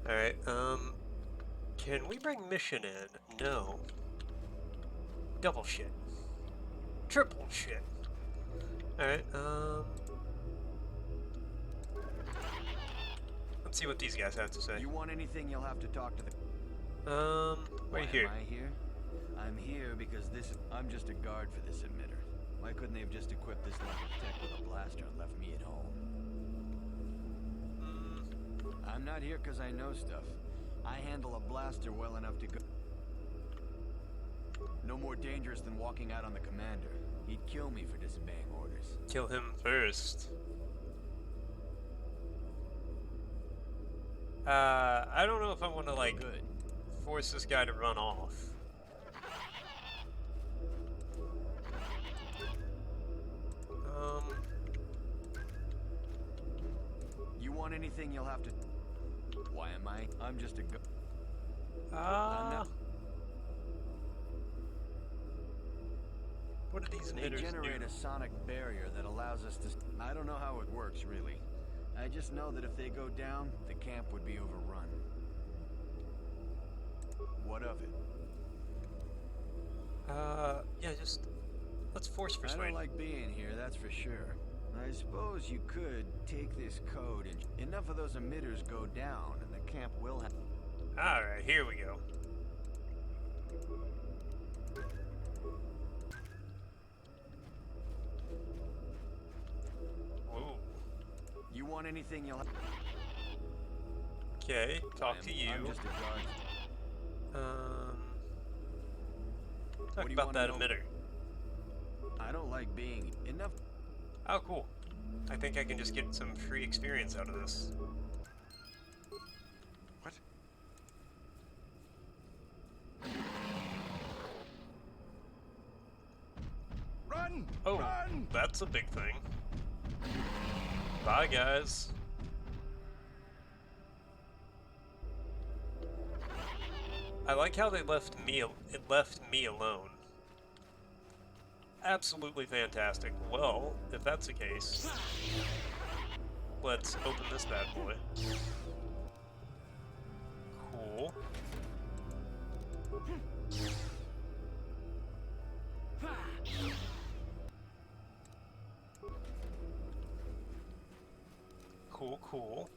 Alright, can we bring mission in? No. Double shit. Triple shit. Alright, let's see what these guys have to say. You want anything, you'll have to talk to the... Why are you here? Am I here? I'm here because I'm just a guard for this emitter. Why couldn't they have just equipped this lump of tech with a blaster and left me at home? I'm not here because I know stuff. I handle a blaster well enough to go... No more dangerous than walking out on the commander. He'd kill me for disobeying orders. Kill him first. I don't know if I want to, like, Good. force this guy to run off. You want anything, you'll have to... Why am I? I'm just a What do these They emitters generate do? a sonic barrier that allows us to... I don't know how it works, really. I just know that if they go down, the camp would be overrun. What of it? Yeah, just... Let's force I persuade. don't like being here, that's for sure. I suppose you could take this code and... Enough of those emitters go down, and the camp will have... Alright, here we go. Whoa. You want anything, you'll have... Okay, talk to I'm you. just a guard. Talk do you about wanna that know? emitter. I don't like being... Enough... Oh, cool. I think I can just get some free experience out of this. What? Run! Oh, Run! that's a big thing. Bye, guys. I like how they left me. It left me alone. Absolutely fantastic. Well, if that's the case, let's open this bad boy. Cool. Cool.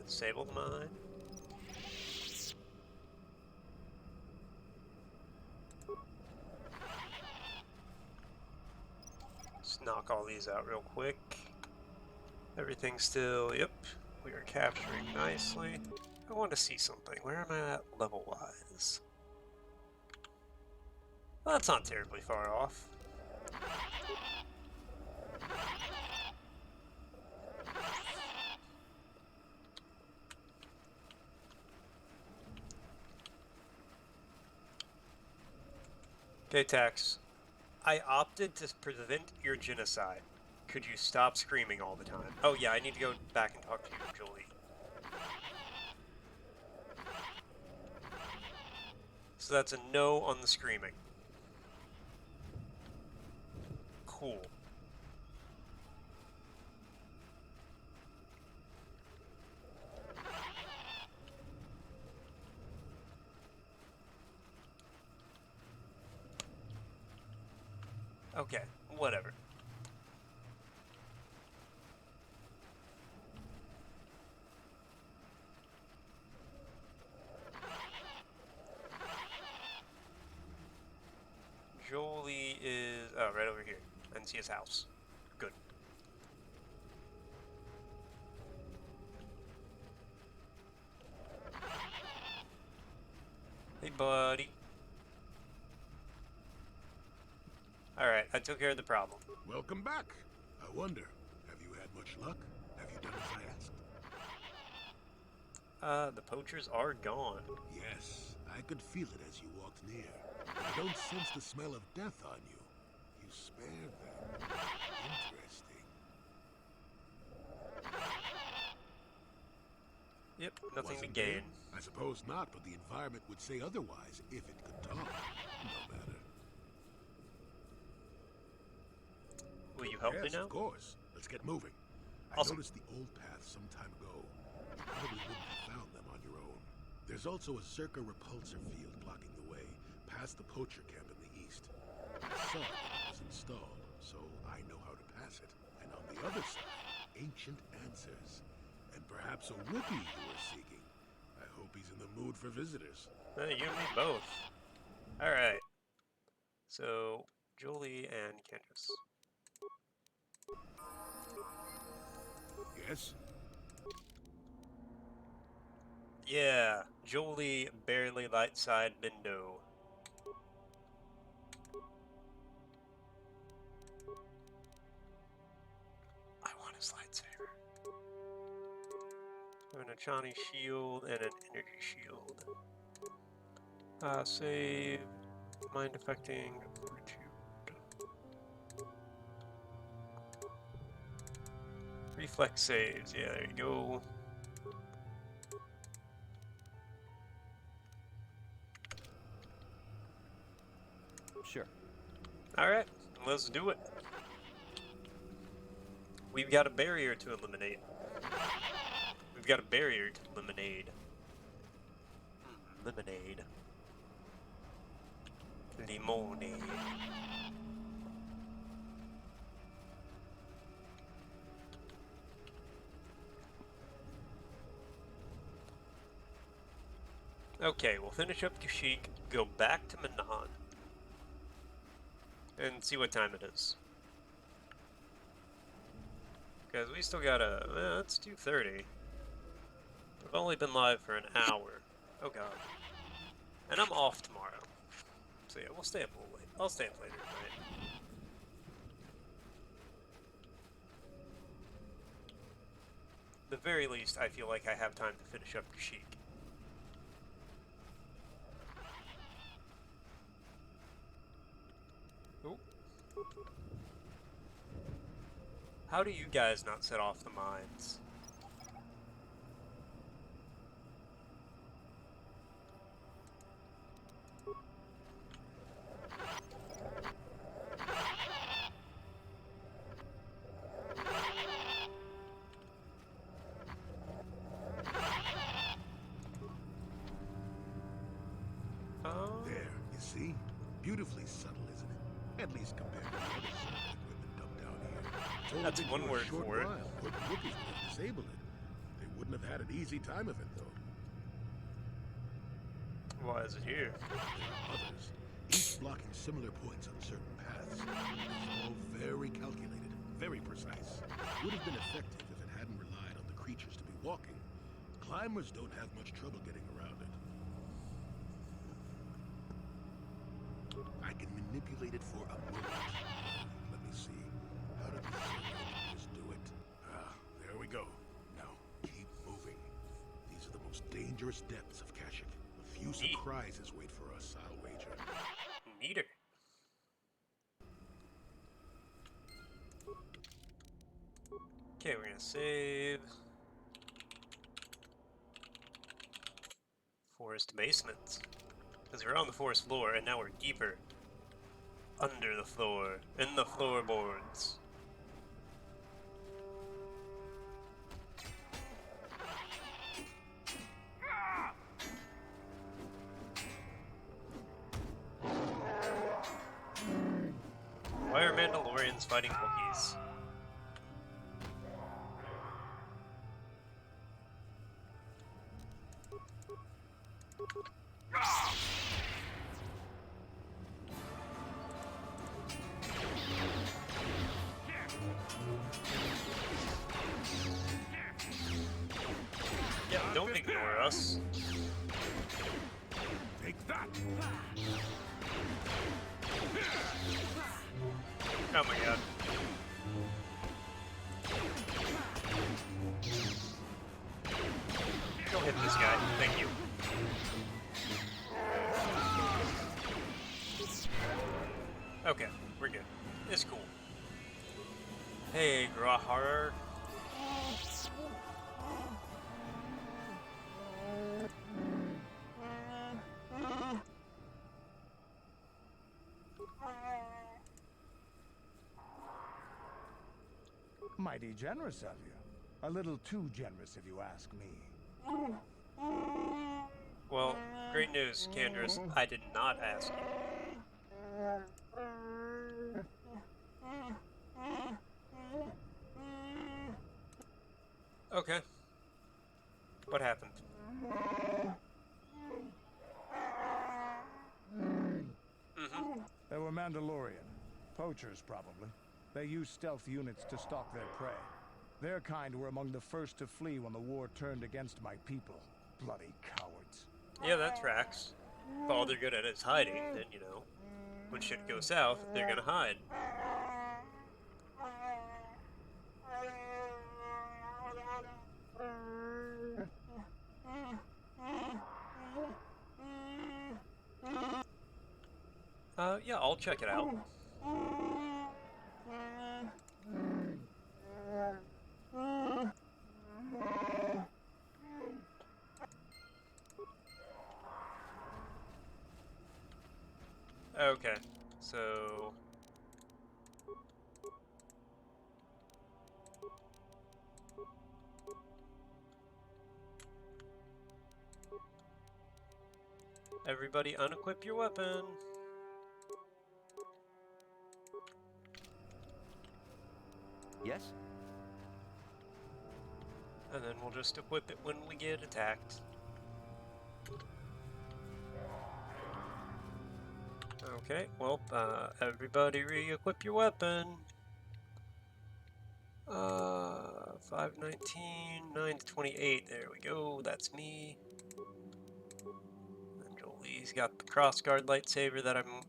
Disable the mine. Let's knock all these out real quick. Everything's still, yep, we are capturing nicely. I want to see something. Where am I at level-wise? Well, that's not terribly far off. Okay, Tax. I opted to prevent your genocide. Could you stop screaming all the time? Oh yeah, I need to go back and talk to you, Jolie. So that's a no on the screaming. Cool. Okay, whatever. Jolie is... oh, right over here. I didn't see his house. Good. Hey, buddy. Alright, I took care of the problem. Welcome back. I wonder, have you had much luck? Have you done as I asked? The poachers are gone. Yes, I could feel it as you walked near. I don't sense the smell of death on you. You spared them. Interesting. Yep, nothing Wasn't to gain. it? I suppose not, but the environment would say otherwise if it could talk. No matter. Will you help me Yes, now? of course. Let's get moving. I Awesome. noticed the old path some time ago. You probably wouldn't have found them on your own. There's also a Zerka repulsor field blocking the way, past the poacher camp in the east. I saw that it was installed, so I know how to pass it. And on the other side, ancient answers. And perhaps a Wookiee you are seeking. I hope he's in the mood for visitors. You and me both. Alright. So, Jolie and Candace. Yes? Yeah, Jolie barely light side Bindo. I want his lightsaber. An Achani shield and an energy shield. Save. Mind affecting. Fortitude. Reflex saves. Yeah, there you go. Sure. Alright, let's do it. We've got a barrier to eliminate. We've got a barrier to eliminate. Lemonade. Limonade. Okay, we'll finish up Kashyyyk, go back to Manan, and see what time it is. Because we still got it's 2:30. We've only been live for an hour. Oh god. And I'm off tomorrow. So yeah, we'll stay up a little late. I'll stay up later tonight. At the very least, I feel like I have time to finish up Kashyyyk. Ooh. How do you guys not set off the mines? There, you see? Beautifully subtle, isn't it? At least compared to the other Zerka equipment dumped down here. It's only That's been one for a word short for it. while, but the Wookiees would have disabled it. They wouldn't have had an easy time of it, though. Why is it here? There are others, each blocking similar points on certain paths. It's all very calculated, very precise. Would have been effective if it hadn't relied on the creatures to be walking. Climbers don't have much trouble getting around it. I can manipulate it for a moment. Let me see. How did the just do it? Ah, there we go. Now, keep moving. These are the most dangerous depths of Kashyyyk. A few surprises wait for us, I'll wager. Neater. Okay, we're gonna save. Forest basements. Because we're on the forest floor, and now we're deeper. Under the floor. In the floorboards. Why are Mandalorians fighting Wookiees? Yeah, don't ignore us. Take that! Oh my god. Go hit this guy. Thank you. Okay, we're good. It's cool. Hey, Grahar. Mighty generous of you. A little too generous if you ask me. Well, great news, Candace. I did not ask you. Okay. What happened? They were Mandalorian. Poachers, probably. They used stealth units to stalk their prey. Their kind were among the first to flee when the war turned against my people. Bloody cowards. Yeah, that tracks. If all they're good at is hiding, then, you know, when shit goes south, they're gonna hide. Yeah, I'll check it out. Okay, so... Everybody unequip your weapon. Yes? And then we'll just equip it when we get attacked. Okay, well, everybody re-equip your weapon. 519, 928, there we go, that's me. And Jolie's got the crossguard lightsaber that I'm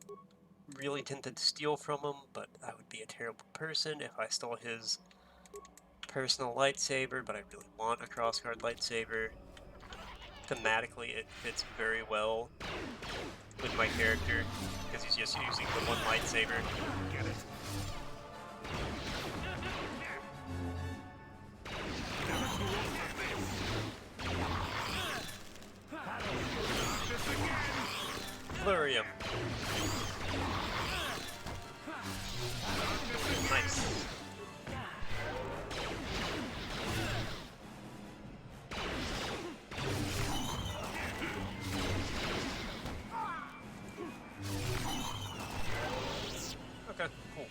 really tempted to steal from him, but I would be a terrible person if I stole his personal lightsaber, but I really want a crossguard lightsaber. Thematically, it fits very well with my character, because he's just using the one lightsaber. Get it? Flurry him. Nice. Okay, cool.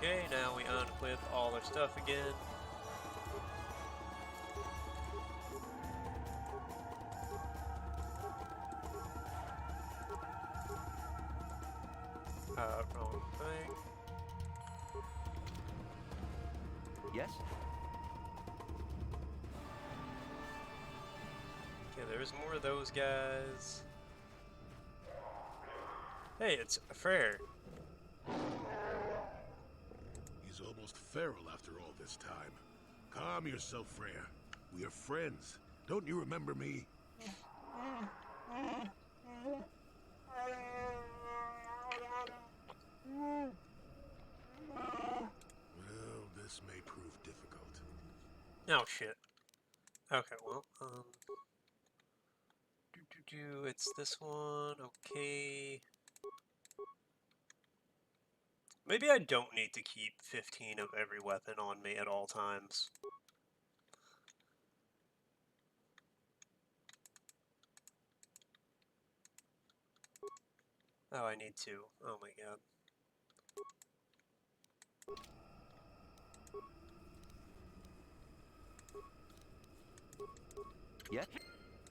Okay, now we unequip all our stuff again. Wrong thing. Yes? Okay, there's more of those guys. Hey, it's a Frere. He's almost feral after all this time. Calm yourself, Freya. We are friends. Don't you remember me? Well, this may prove difficult. Oh shit. Okay, well, it's this one, okay. Maybe I don't need to keep 15 of every weapon on me at all times. Oh, I need to. Oh my god. Yes?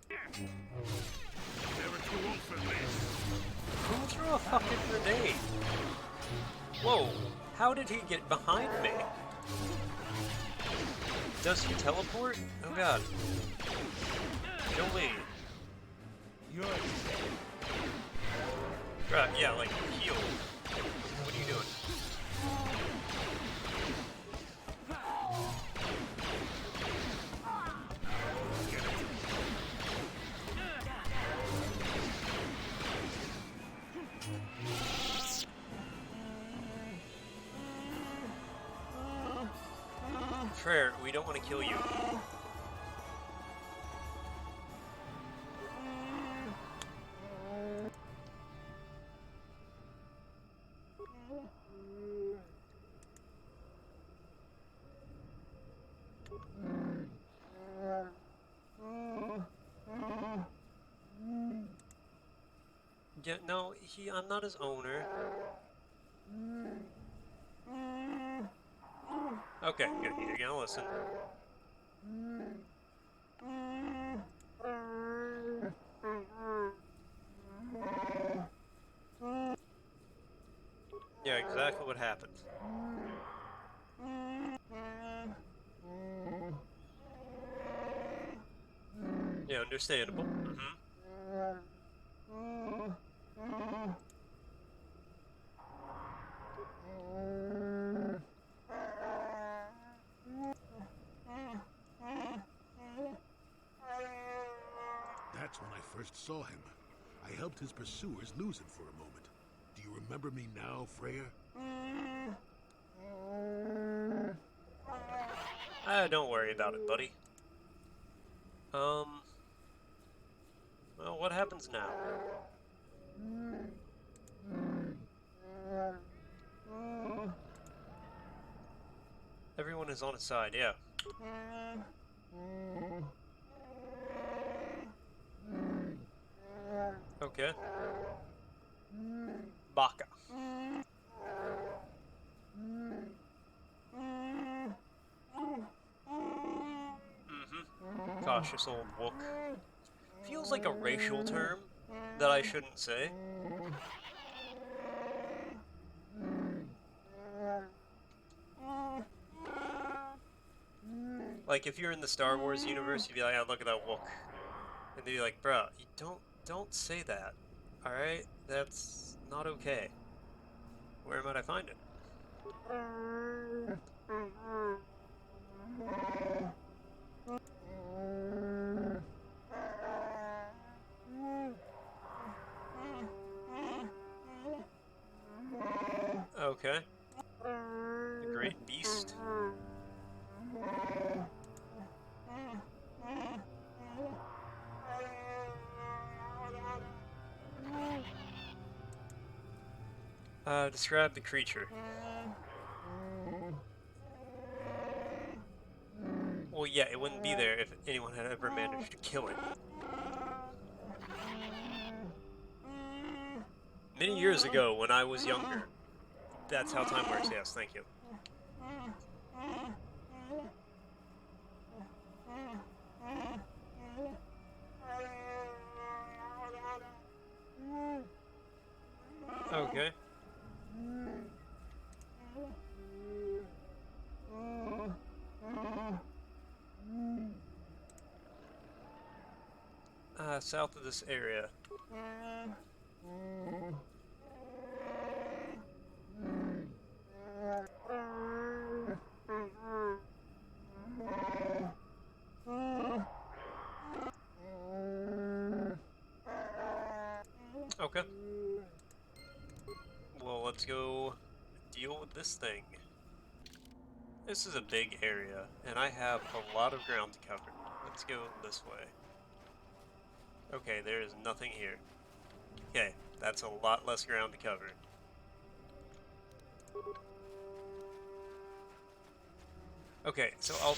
Never too old for this. Who threw a fucking grenade? Whoa, how did he get behind me? Does he teleport? Oh god. Show me. You're Right, yeah, like, heal. What are you doing? Frere, we don't want to kill you. Yeah, no, I'm not his owner. Okay, good, you're gonna listen. Yeah, exactly what happened. Yeah, understandable. That's when I first saw him. I helped his pursuers lose him for a moment. Do you remember me now, Freya? Don't worry about it, buddy. Well, what happens now? Everyone is on his side, yeah. Okay. Baka. Cautious old wook. Feels like a racial term that I shouldn't say. Like, if you're in the Star Wars universe, you'd be like, oh, look at that wook. And they'd be like, bro, you don't say that. Alright? That's not okay. Where might I find it? Okay. The Great Beast. Describe the creature. Well, yeah, it wouldn't be there if anyone had ever managed to kill it. Many years ago, when I was younger. That's how time works, yes, thank you. Okay. South of this area. Okay. Well, let's go deal with this thing. This is a big area, and I have a lot of ground to cover. Let's go this way. Okay, there is nothing here. Okay, that's a lot less ground to cover. Okay, so I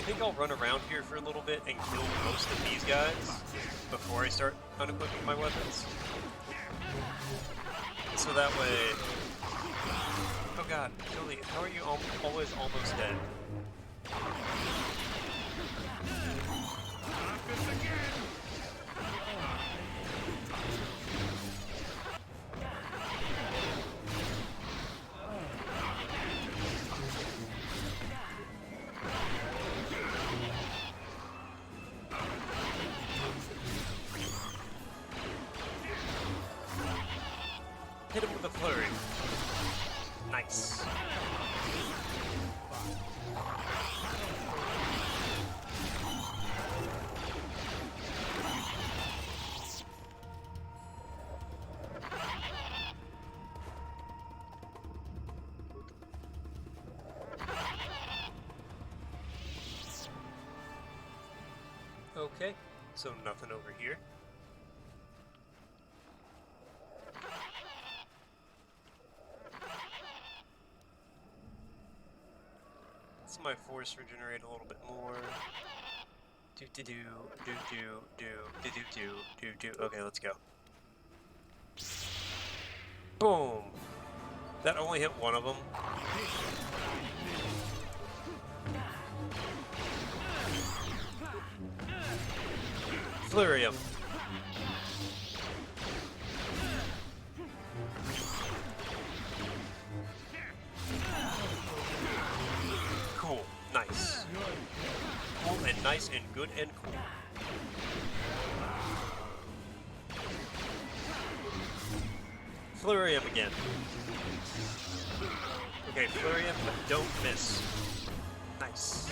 think I'll run around here for a little bit and kill most of these guys before I start unequipping my weapons. So that way... Oh god, Jolie, how are you always almost dead? Hit him with a flurry. Nice. Okay, so nothing over here. Let's my force regenerate a little bit more. Do. Okay, let's go. Boom! That only hit one of them. Flurry him. Cool. Nice. Cool and nice and good and cool. Flurry him again. Okay, flurry him, but don't miss. Nice.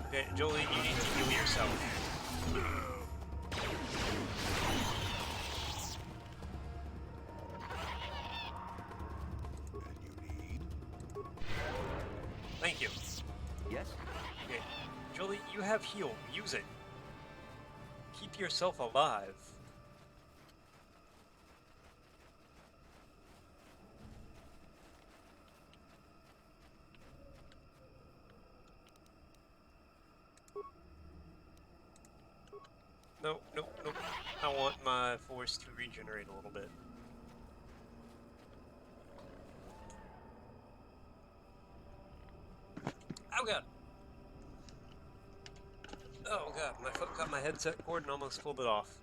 Okay, Jolie, you need to heal yourself. Thank you. Yes? Okay, Jolie, you have heal. Use it. Keep yourself alive. Nope. I want my force to regenerate a little bit. Oh god! Oh god, my foot caught my headset cord and almost pulled it off.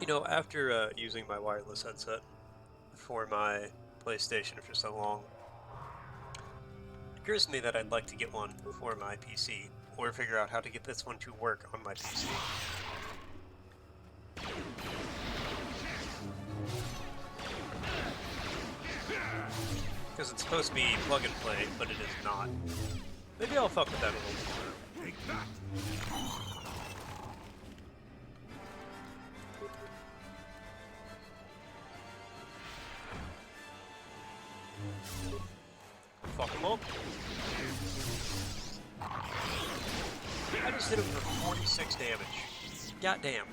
You know, after using my wireless headset for my PlayStation for so long, it occurs to me that I'd like to get one for my PC, or figure out how to get this one to work on my PC. Because it's supposed to be plug and play, but it is not. Maybe I'll fuck with that a little more. Take that! Fuck him up. I just hit him for 46 damage. Goddamn.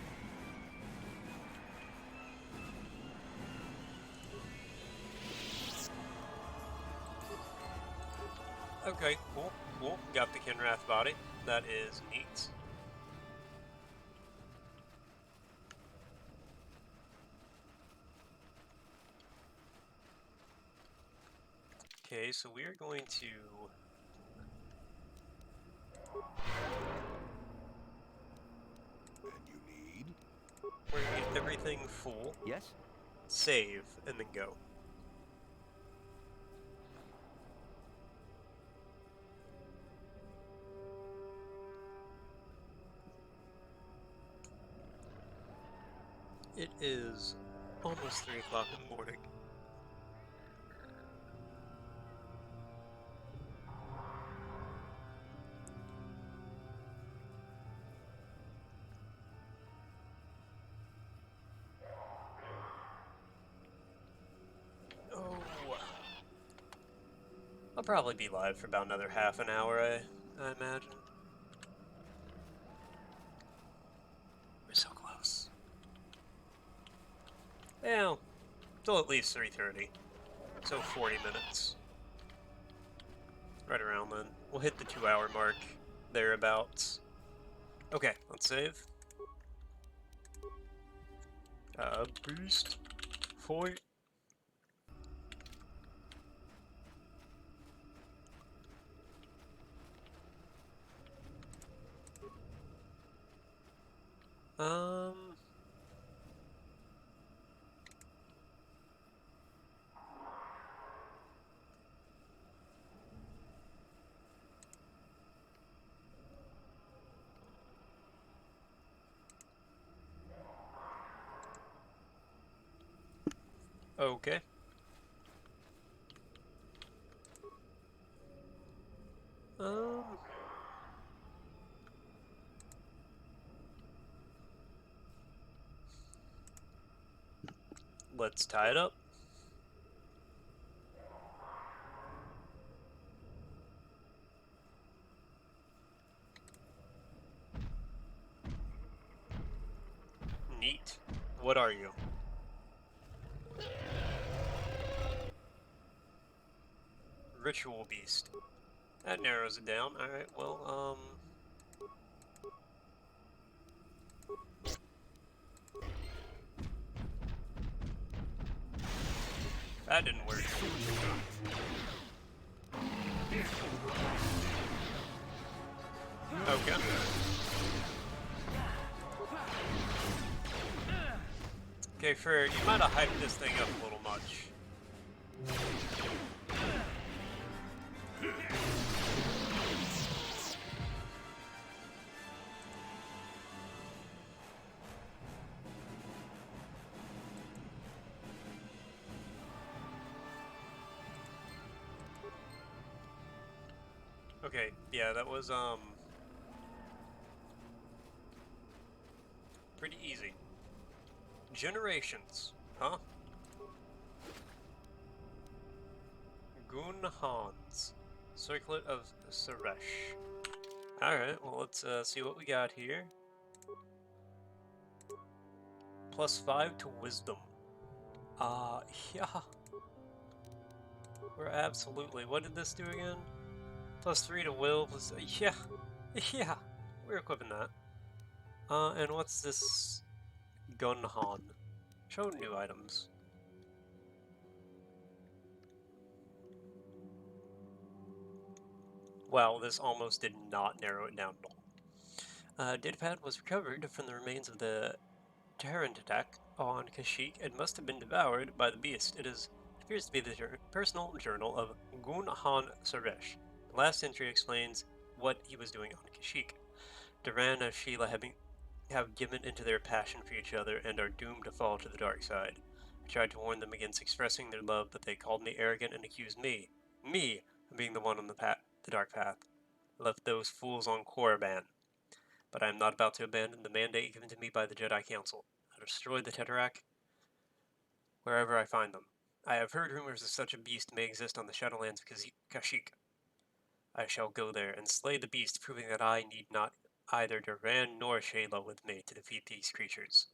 Okay, cool. Cool. Got the Kinrath body. That is neat. Okay, so we are going to... And you need? We're gonna get everything full, Yes? save, and then go. It is almost 3 o'clock in the morning. Oh, I'll probably be live for about another half an hour, I imagine. We're so close. Well, till at least 3:30, so 40 minutes. Right around then. We'll hit the 2-hour mark, thereabouts. Okay, let's save. Boost. Fight. Okay. Let's tie it up. Neat. What are you? Ritual beast. That narrows it down. Alright, well, that didn't work. Okay. Okay, Fer, you might have hyped this thing up a little much. Okay, yeah, that was, pretty easy. Generations, huh? Gunhan's Circlet of Suresh. Alright, well, let's see what we got here. +5 to wisdom. Yeah. We're absolutely... What did this do again? +3 to will, plus... Yeah. Yeah. We're equipping that. And what's this... Gunhan? Show new items. Wow, this almost did not narrow it down at all. Datapad was recovered from the remains of the Terran attack on Kashyyyk and must have been devoured by the beast. It appears to be the personal journal of Gunhan Suresh. The last entry explains what he was doing on Kashyyyk. Duran and Sheila have given into their passion for each other and are doomed to fall to the dark side. I tried to warn them against expressing their love, but they called me arrogant and accused me of being the one on the dark path. I left those fools on Korriban. But I am not about to abandon the mandate given to me by the Jedi Council. I'll destroy the Tetarak wherever I find them. I have heard rumors that such a beast may exist on the Shadowlands of Kashyyyk. I shall go there and slay the beast, proving that I need not either Duran nor Shayla with me to defeat these creatures.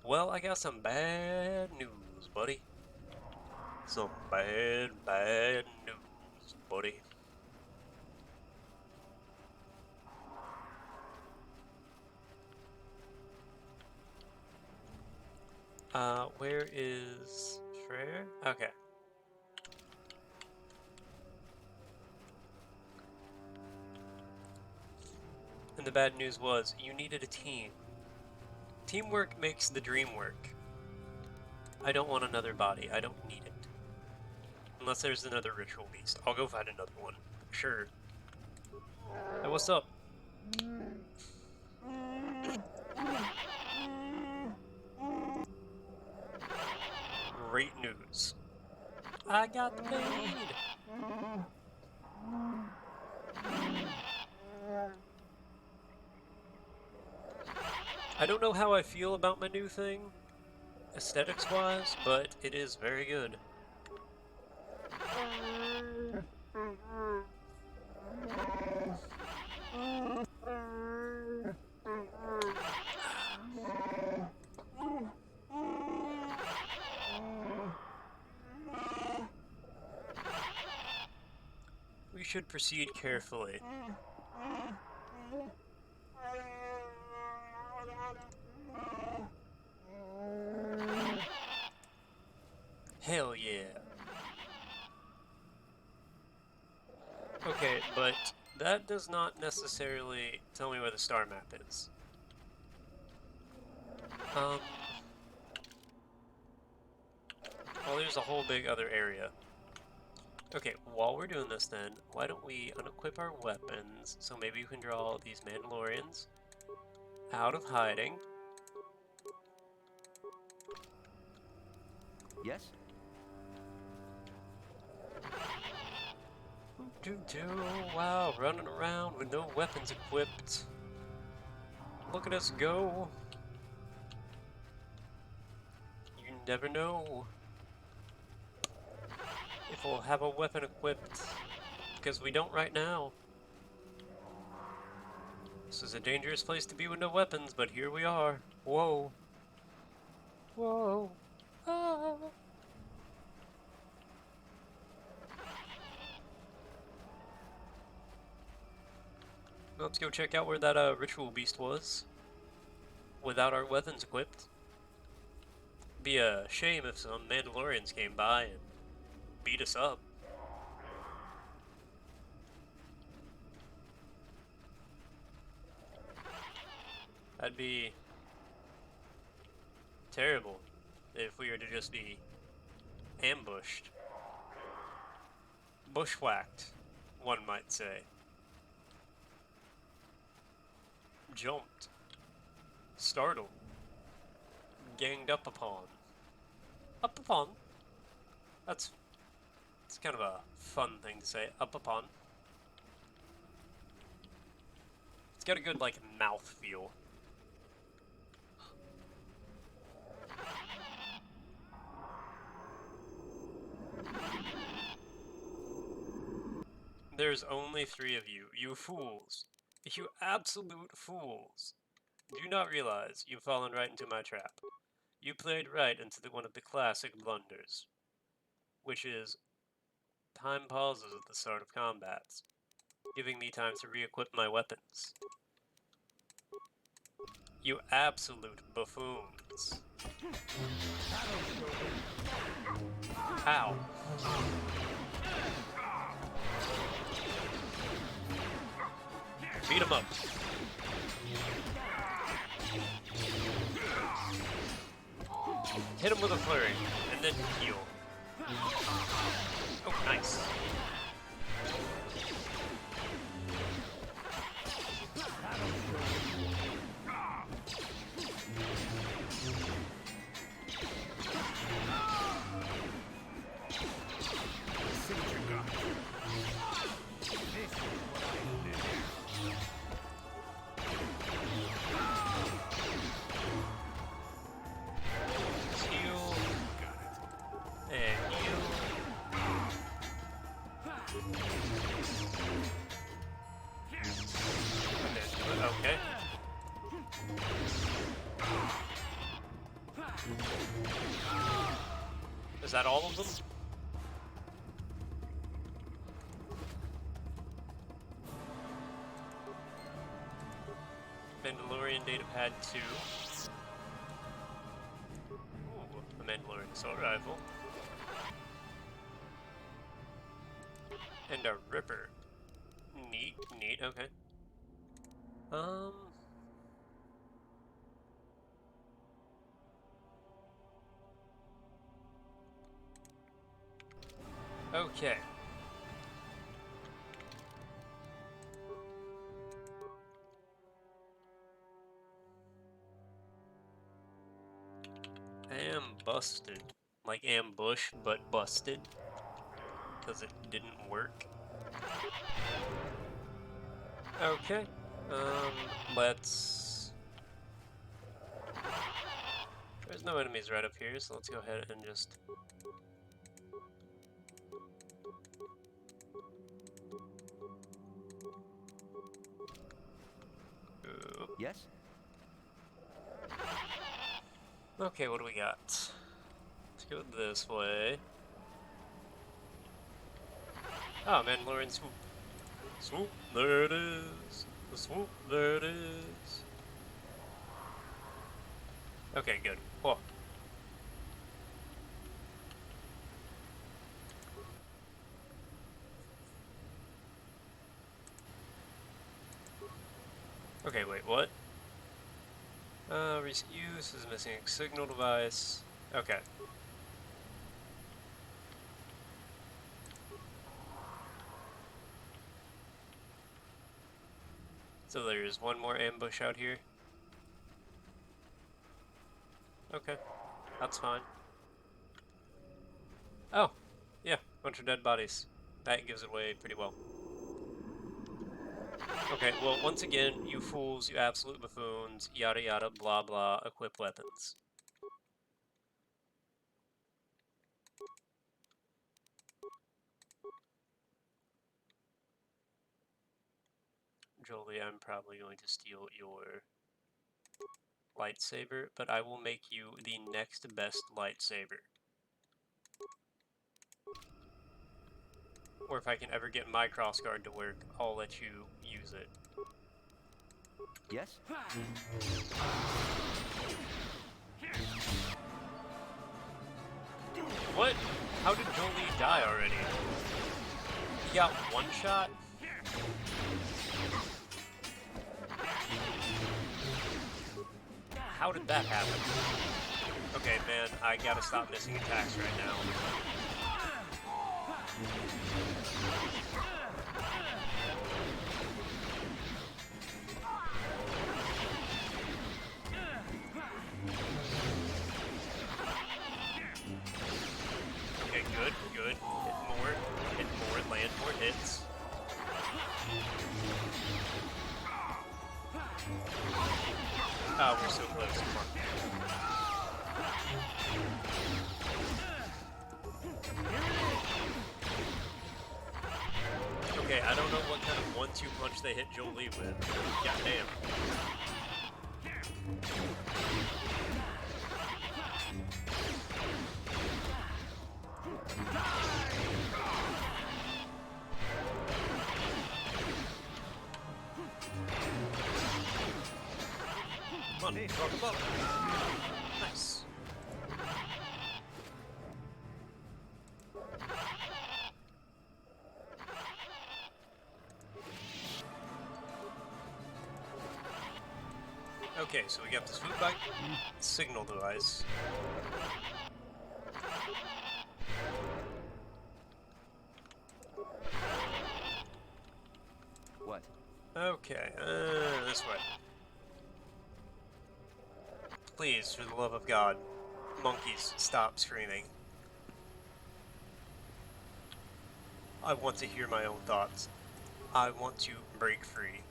Well, I got some bad news, buddy. Some bad news, buddy. Where is Freyr? Okay. And the bad news was, you needed a team. Teamwork makes the dream work. I don't want another body. I don't need it. Unless there's another ritual beast. I'll go find another one. Sure. Hey, what's up? Great news. I got the lead! I don't know how I feel about my new thing, aesthetics-wise, but it is very good. We should proceed carefully. Hell yeah. Okay, but that does not necessarily tell me where the star map is. Well, there's a whole big other area. Okay, while we're doing this then, why don't we unequip our weapons, so maybe you can draw these Mandalorians out of hiding. Yes? Wow, running around with no weapons equipped. Look at us go. You never know if we'll have a weapon equipped, because we don't right now. This is a dangerous place to be with no weapons, but here we are. Whoa. Whoa. Ah. Let's go check out where that ritual beast was without our weapons equipped. Be a shame if some Mandalorians came by and beat us up. That'd be terrible if we were to just be ambushed. Bushwhacked, one might say. Jumped. Startled. Ganged up upon. Up upon? It's kind of a fun thing to say. Up upon. It's got a good, like, mouth feel. There's only 3 of you. You fools. You absolute fools. Do you not realize you've fallen right into my trap? You played right into one of the classic blunders, which is time pauses at the start of combats, giving me time to re-equip my weapons. You absolute buffoons. How? Beat him up. Hit him with a flurry, and then heal. Oh, nice. Okay. Is that all of them? Mandalorian datapad 2. Ooh. Mandalorian assault rifle. And a Ripper. Neat, neat, okay. Okay. I am busted. Like ambush, but busted. Because it didn't work. Okay. Let's... There's no enemies right up here, so let's go ahead and just... Ooh. Yes? Okay, what do we got? Let's go this way. Oh, Mandalorian swoop. Swoop, there it is. The swoop, there it is. Okay, good. Whoa. Okay, wait, what? Recent use is missing a signal device. Okay. So there's one more ambush out here. Okay, that's fine. Oh, yeah, bunch of dead bodies. That gives it away pretty well. Okay, well, once again, you fools, you absolute buffoons, yada yada, blah blah, equip weapons. Jolie, I'm probably going to steal your lightsaber, but I will make you the next best lightsaber. Or if I can ever get my crossguard to work, I'll let you use it. Yes? What? How did Jolie die already? He got one shot? How did that happen? Okay, man, I gotta stop missing attacks right now. Okay, good, good. Hit more, land more hits. Oh, we're so close. Come on. Okay, I don't know what kind of 1-2 punch they hit Jolie with. God damn. Come on, talk about it. Nice. Okay, so we got this food bike, signal device. What? Okay, this way. Please, for the love of God, monkeys, stop screaming. I want to hear my own thoughts. I want to break free.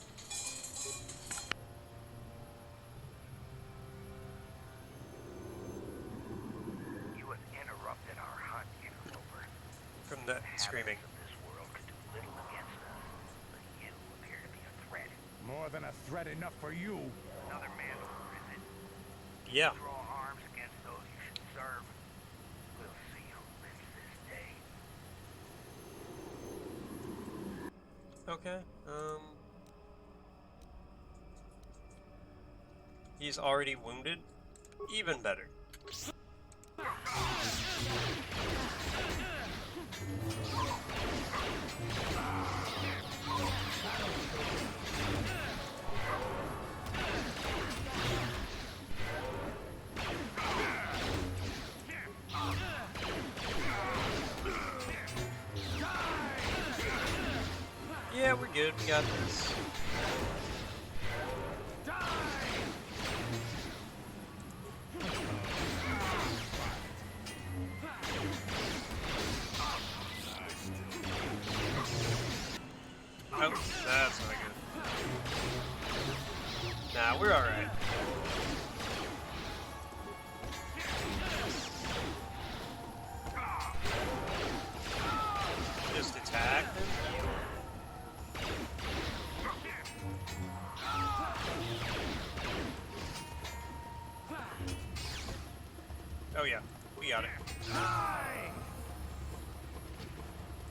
You have interrupted our hunt, interloper. From the screaming. This world could do little against us, but you appear to be a threat. More than a threat enough for you. Another Mandalore, is it? Yeah. Draw arms against those you should serve. We'll see who lives this day. Okay, he's already wounded? Even better. good. We got this. Oh, that's not good. Nah, we're alright. Just attack them. Oh yeah, we got it.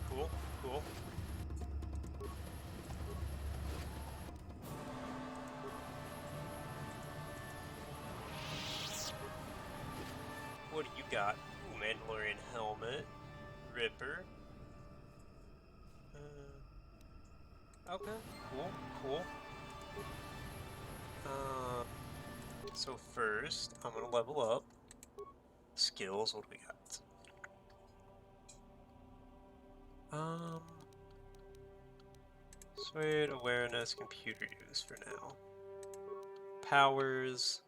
Cool, cool. What do you got? Ooh, Mandalorian helmet. Ripper. Okay, cool, cool. So first, I'm gonna level up. Skills, what do we got? Sweat, awareness, computer use for now. Powers.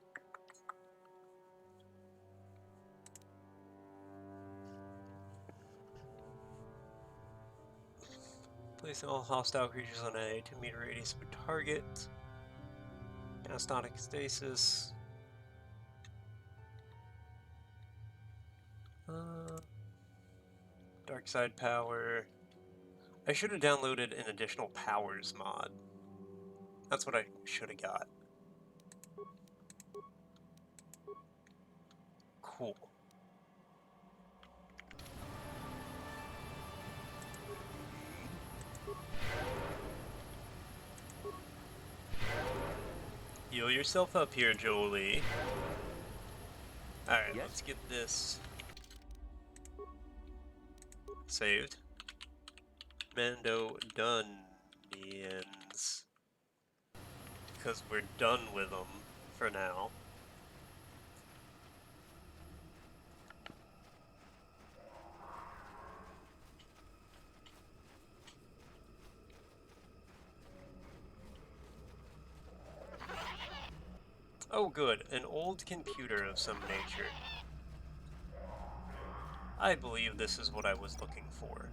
Placing all hostile creatures on a 2-meter radius of a target. Anastonic stasis. Dark side power. I should have downloaded an additional powers mod. That's what I should have got. Cool. Heal yourself up here, Jolie. Alright, Yes? let's get this saved. Mando Dunnions. Because we're done with them for now. Oh good, an old computer of some nature. I believe this is what I was looking for.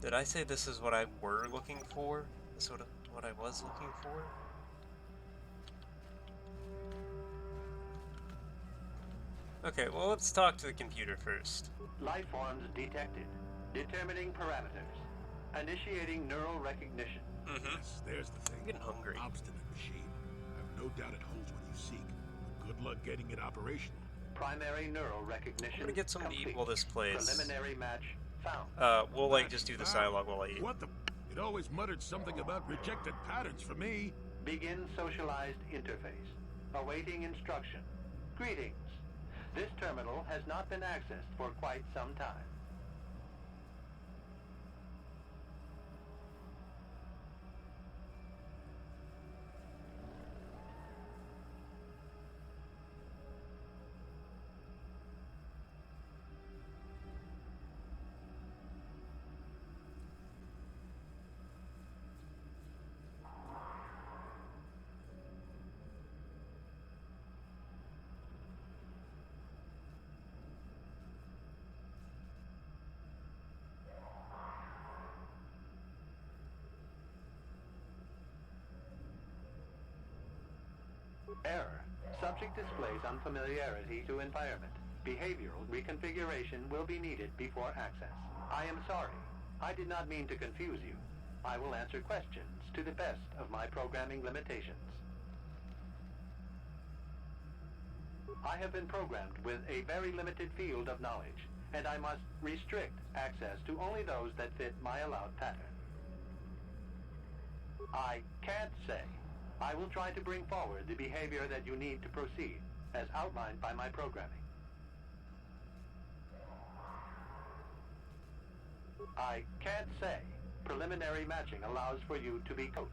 Did I say this is what I were looking for? This is what I was looking for? Okay, well let's talk to the computer first. Life forms detected. Determining parameters. Initiating neural recognition. Yes, there's the thing. I'm getting hungry. Obstinate machine. I've no doubt it holds what you seek. Good luck getting it operational. Primary neural recognition. I'm gonna get some to eat complete. while this plays. Preliminary match found. We'll like just do this dialogue while I eat. What the? It always muttered something about rejected patterns for me. Begin socialized interface. Awaiting instruction. Greetings. This terminal has not been accessed for quite some time. Error. Subject displays unfamiliarity to environment. Behavioral reconfiguration will be needed before access. I am sorry. I did not mean to confuse you. I will answer questions to the best of my programming limitations. I have been programmed with a very limited field of knowledge, and I must restrict access to only those that fit my allowed pattern. I can't say. I will try to bring forward the behavior that you need to proceed, as outlined by my programming. I can't say. Preliminary matching allows for you to be coached.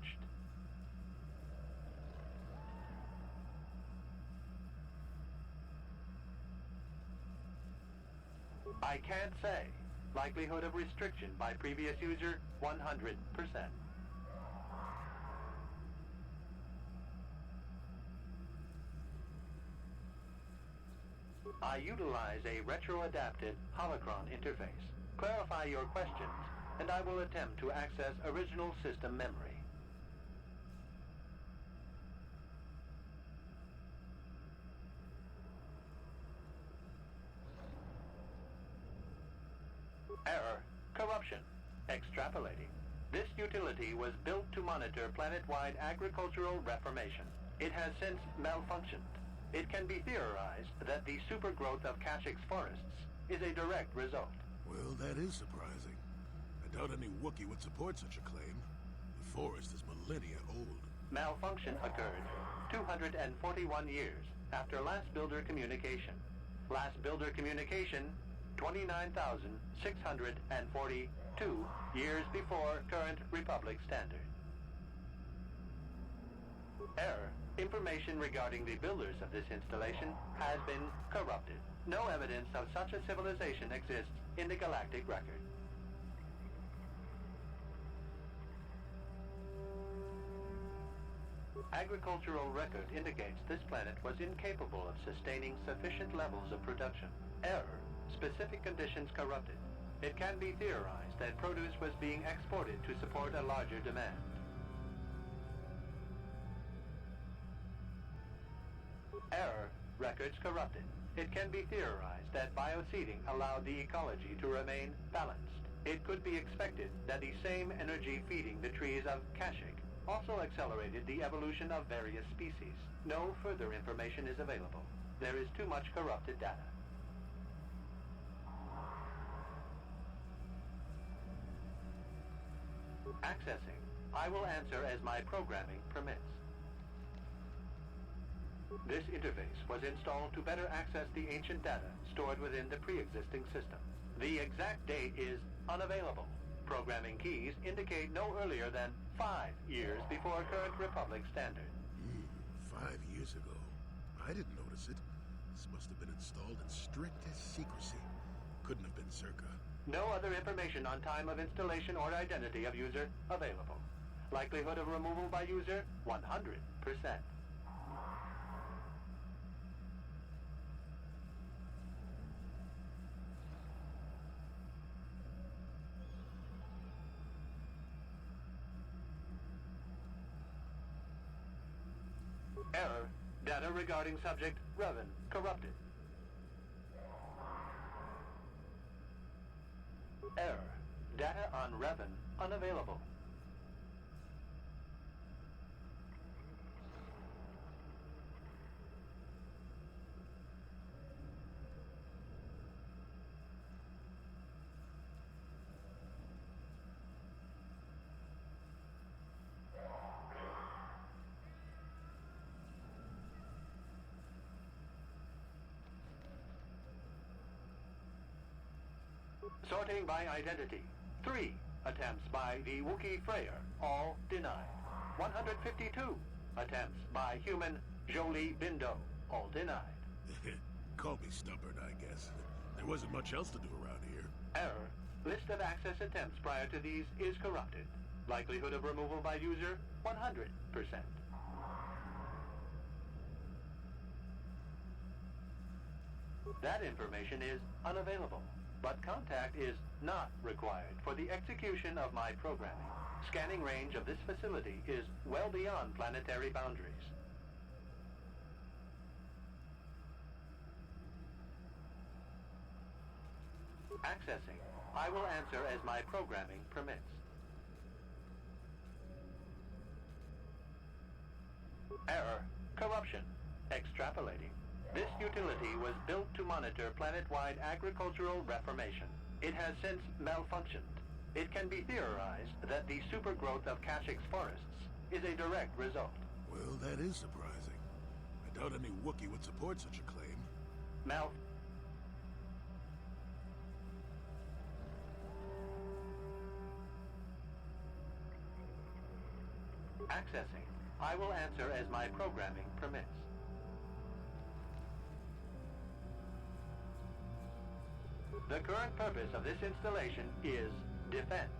I can't say. Likelihood of restriction by previous user, 100%. I utilize a retro-adapted holocron interface. Clarify your questions, and I will attempt to access original system memory. Error. Corruption. Extrapolating. This utility was built to monitor planet-wide agricultural reformation. It has since malfunctioned. It can be theorized that the supergrowth of Kashyk's forests is a direct result. Well, that is surprising. I doubt any Wookiee would support such a claim. The forest is millennia old. Malfunction occurred 241 years after last builder communication. Last builder communication, 29,642 years before current Republic standard. Error. Information regarding the builders of this installation has been corrupted. No evidence of such a civilization exists in the galactic record. Agricultural record indicates this planet was incapable of sustaining sufficient levels of production. Error. Specific conditions corrupted. It can be theorized that produce was being exported to support a larger demand. Error. Records corrupted. It can be theorized that bioseeding allowed the ecology to remain balanced. It could be expected that the same energy feeding the trees of Kashyk also accelerated the evolution of various species. No further information is available. There is too much corrupted data. Accessing. I will answer as my programming permits. This interface was installed to better access the ancient data stored within the pre-existing system. The exact date is unavailable. Programming keys indicate no earlier than 5 years before current Republic standard. 5 years ago. I didn't notice it. This must have been installed in strictest secrecy. Couldn't have been circa. No other information on time of installation or identity of user available. Likelihood of removal by user, 100%. Error. Data regarding subject Revan corrupted. Error. Data on Revan unavailable. Sorting by identity. 3 attempts by the Wookiee Freyr, all denied. 152 attempts by human Jolie Bindo, all denied. Call me stubborn, I guess. There wasn't much else to do around here. Error. List of access attempts prior to these is corrupted. Likelihood of removal by user, 100%. That information is unavailable. But contact is not required for the execution of my programming. Scanning range of this facility is well beyond planetary boundaries. Accessing. I will answer as my programming permits. Error. Corruption. Extrapolating. This utility was built to monitor planet-wide agricultural reformation. It has since malfunctioned. It can be theorized that the supergrowth of Kashyk's forests is a direct result. Well, that is surprising. I doubt any Wookiee would support such a claim. Accessing. I will answer as my programming permits. The current purpose of this installation is defense.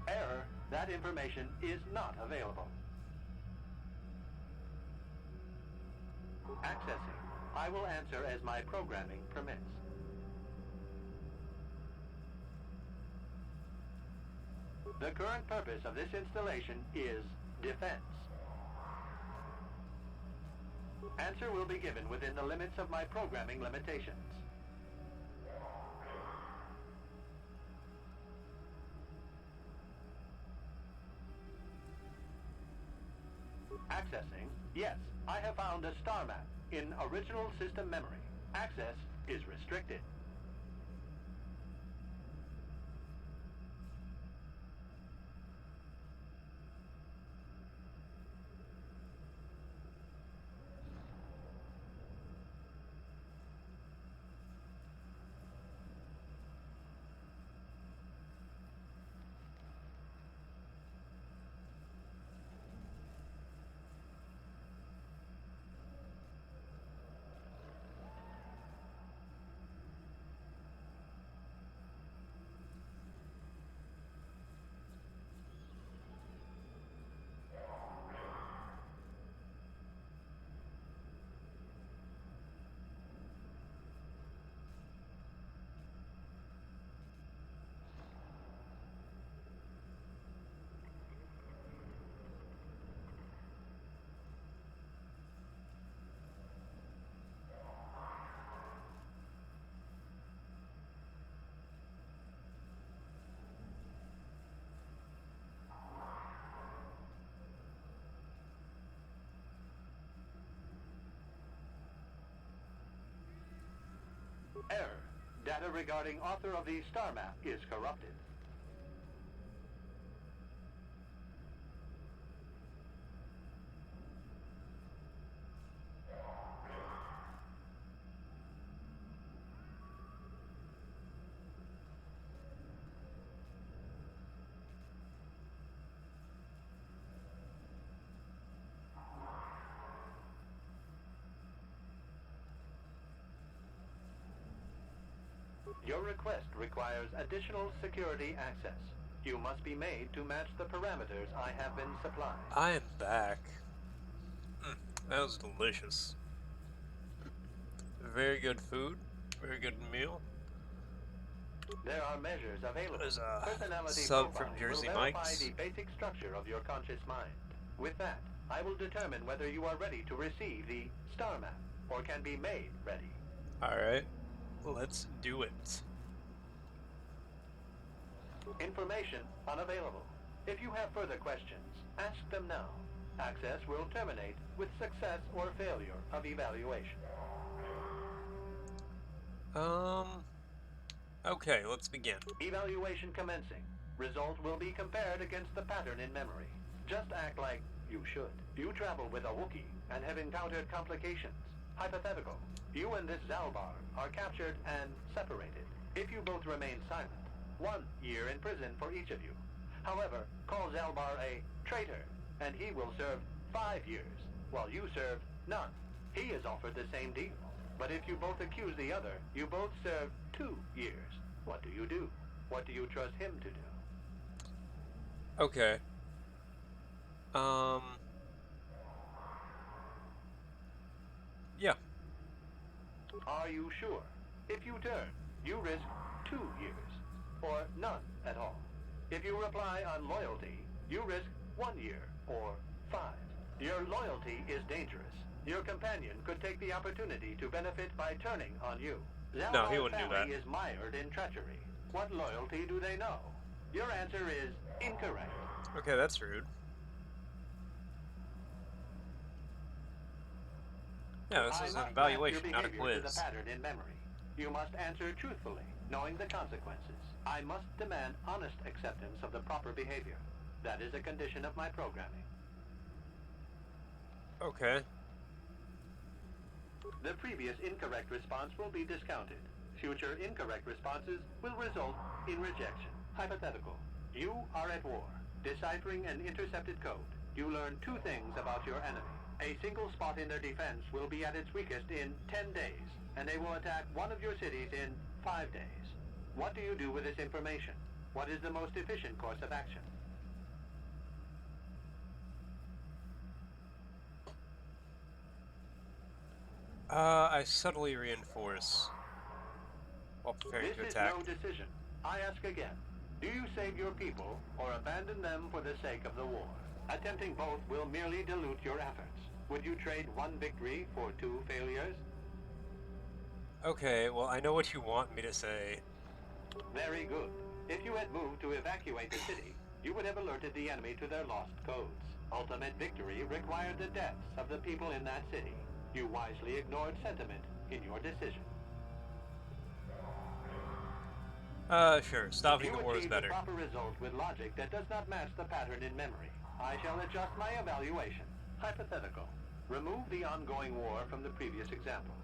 Error, that information is not available. Accessing. I will answer as my programming permits. The current purpose of this installation is defense. Answer will be given within the limits of my programming limitations. Accessing. Yes, I have found a star map in original system memory. Access is restricted. Error. Data regarding author of the star map is corrupted. Your request requires additional security access. You must be made to match the parameters I have been supplied. I am back. That was delicious. Very good food. Very good meal. There are measures available. There's a Personality sub from profiling Jersey will verify Mike's. the basic structure of your conscious mind. With that, I will determine whether you are ready to receive the star map or can be made ready. Alright. Let's do it. Information unavailable. If you have further questions, ask them now. Access will terminate with success or failure of evaluation. Okay, let's begin. Evaluation commencing. Result will be compared against the pattern in memory. Just act like you should. You travel with a Wookiee and have encountered complications. Hypothetical. You and this Zalbar are captured and separated. If you both remain silent, 1 year in prison for each of you. However, call Zalbar a traitor, and he will serve 5 years, while you serve none. He is offered the same deal. But if you both accuse the other, you both serve 2 years. What do you do? What do you trust him to do? Okay. Yeah. Are you sure? If you turn, you risk 2 years, or none at all. If you reply on loyalty, you risk 1 year, or 5. Your loyalty is dangerous. Your companion could take the opportunity to benefit by turning on you. No, he wouldn't do that. Family is mired in treachery. What loyalty do they know? Your answer is incorrect. Okay, that's rude. Yeah, this is an evaluation, not a quiz. The pattern in memory. You must answer truthfully, knowing the consequences. I must demand honest acceptance of the proper behavior. That is a condition of my programming. Okay. The previous incorrect response will be discounted. Future incorrect responses will result in rejection. Hypothetical. You are at war, deciphering an intercepted code. You learn 2 things about your enemy. A single spot in their defense will be at its weakest in 10 days, and they will attack one of your cities in 5 days. What do you do with this information? What is the most efficient course of action? I subtly reinforce while preparing to This is attack. no decision. I ask again. Do you save your people or abandon them for the sake of the war? Attempting both will merely dilute your efforts. Would you trade one victory for 2 failures? Okay, well, I know what you want me to say. Very good. If you had moved to evacuate the city, you would have alerted the enemy to their lost codes. Ultimate victory required the deaths of the people in that city. You wisely ignored sentiment in your decision. Sure. Stopping the war is If you achieve better. the proper result with logic that does not match the pattern in memory, I shall adjust my evaluation. Hypothetical. Remove the ongoing war from the previous example.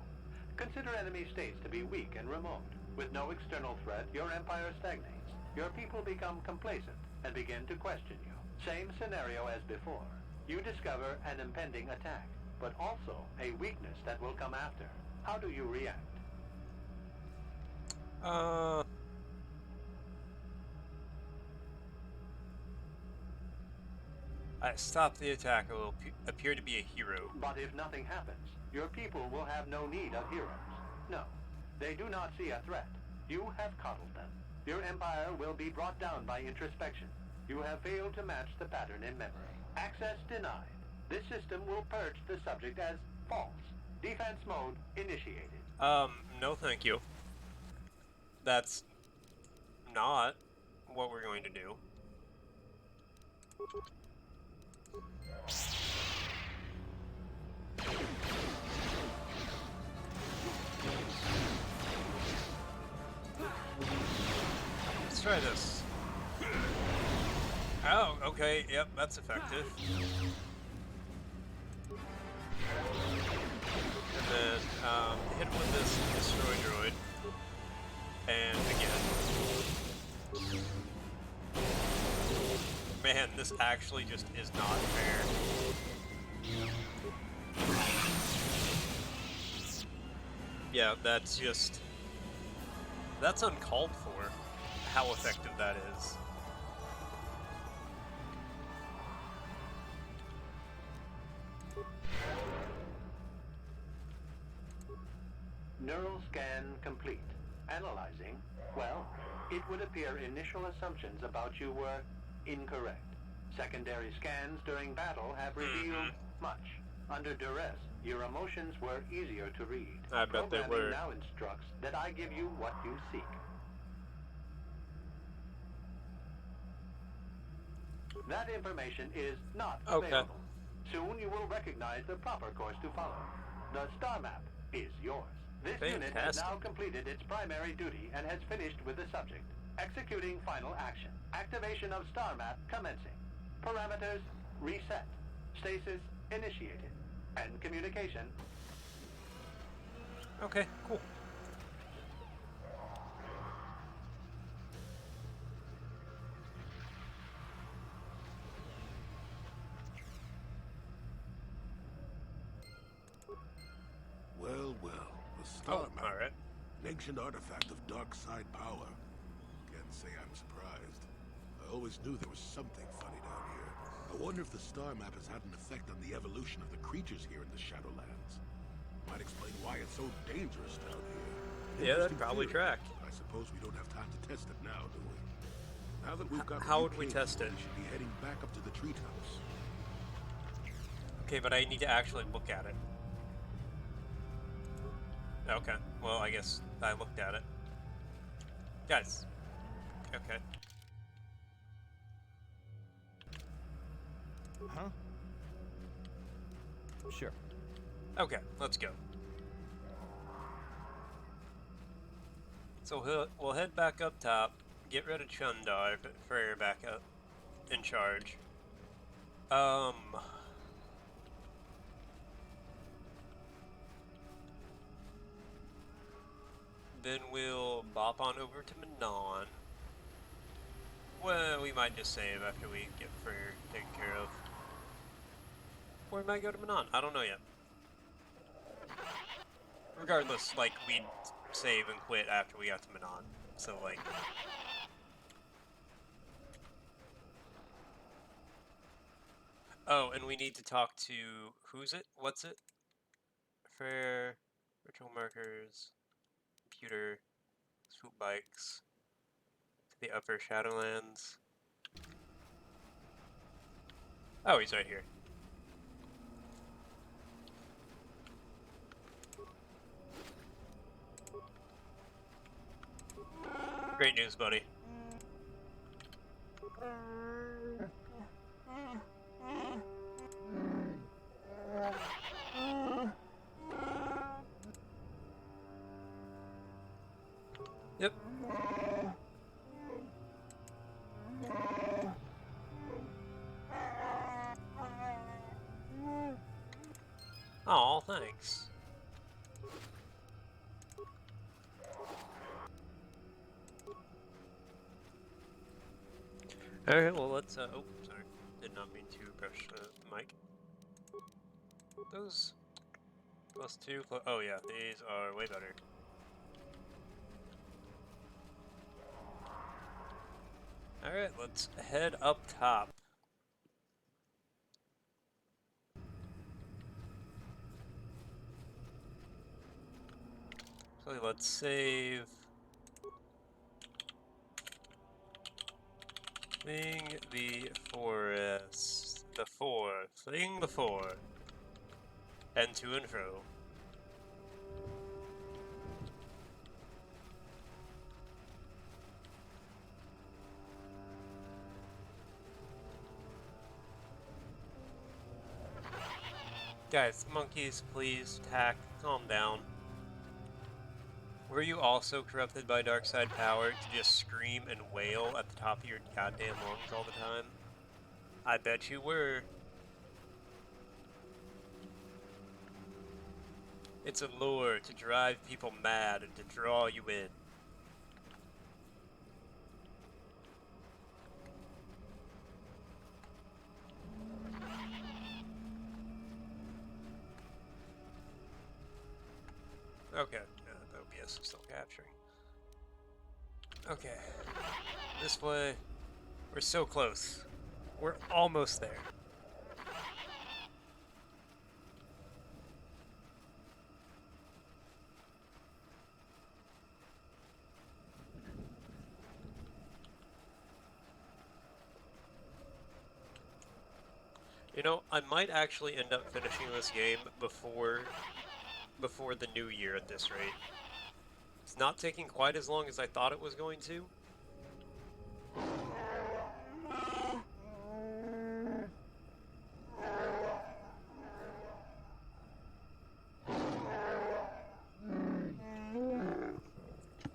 Consider enemy states to be weak and remote. With no external threat, your empire stagnates. Your people become complacent and begin to question you. Same scenario as before. You discover an impending attack, but also a weakness that will come after. How do you react? I stop the attack. I will appear to be a hero. But if nothing happens, your people will have no need of heroes. No, they do not see a threat. You have coddled them. Your empire will be brought down by introspection. You have failed to match the pattern in memory. Access denied. This system will purge the subject as false. Defense mode initiated. No thank you. That's not what we're going to do. Let's try this. Oh, okay, yep, that's effective. And then, hit with this destroy droid. And again. Man, this actually just is not fair. Yeah, that's just... that's uncalled for, how effective that is. Neural scan complete. Analyzing. Well, it would appear initial assumptions about you were incorrect. Secondary scans during battle have revealed much. Under duress, your emotions were easier to read. I bet they Programming were. now instructs that I give you what you seek. That information is not available. Soon you will recognize the proper course to follow. The star map is yours. This unit has now completed its primary duty and has finished with the subject. Executing final action. Activation of star map commencing. Parameters reset. Stasis initiated. And communication. Okay, cool. Well, well, the star map. Alright. An ancient artifact of dark side power. Can't say I'm surprised. I always knew there was something funny down here. I wonder if the star map has had an effect on the evolution of the creatures here in the Shadowlands. Might explain why it's so dangerous down here. Yeah, that'd probably track. I suppose we don't have time to test it now, do we? Now that we've got How would we test it? We should be heading back up to the treetops. Okay, but I need to actually look at it. Okay, well, I guess I looked at it. Guys. Okay. Huh? Sure. Okay, let's go. So we'll head back up top, get rid of Chundar, put Freyr back up in charge. Then we'll bop on over to Manon. Well, we might just save after we get Freyr taken care of. Or we might go to Manon. I don't know yet. Regardless, like, we'd save and quit after we got to Manon. So, like... Oh, and we need to talk to... Who's it? What's it? Fair... Ritual markers... Computer... Swoop bikes... To the upper Shadowlands... Oh, he's right here. Great news, buddy. Yep. Aw, thanks. Alright, well let's, oh, sorry. Did not mean to brush the mic. Those... +2, oh yeah, these are way better. Alright, let's head up top. So let's save. Fling the forest. The four. Fling the four. And to and fro. Guys, monkeys, please, tack, calm down. Were you also corrupted by dark side power to just scream and wail at the top of your goddamn lungs all the time? I bet you were. It's a lure to drive people mad and to draw you in. Okay, the OBS is still capturing. Okay, this way. We're so close. We're almost there. You know, I might actually end up finishing this game before the new year at this rate. It's not taking quite as long as I thought it was going to.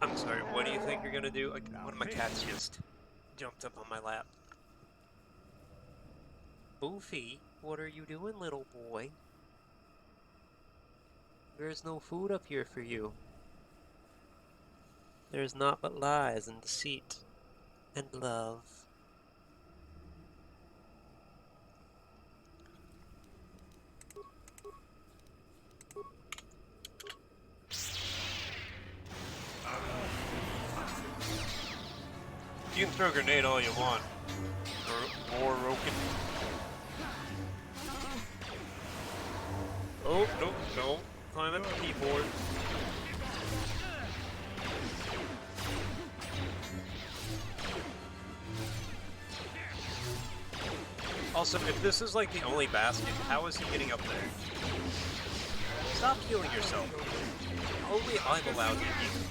I'm sorry, what do you think you're gonna do? Like, one of my cats just jumped up on my lap. Boofy, what are you doing, little boy? There's no food up here for you. There's naught but lies and deceit and love. You can throw a grenade all you want. Or Roken. Oh, no, no. Climb up the keyboard. Also, if this is like the only basket, how is he getting up there? Stop healing yourself. Only I'm allowed to heal.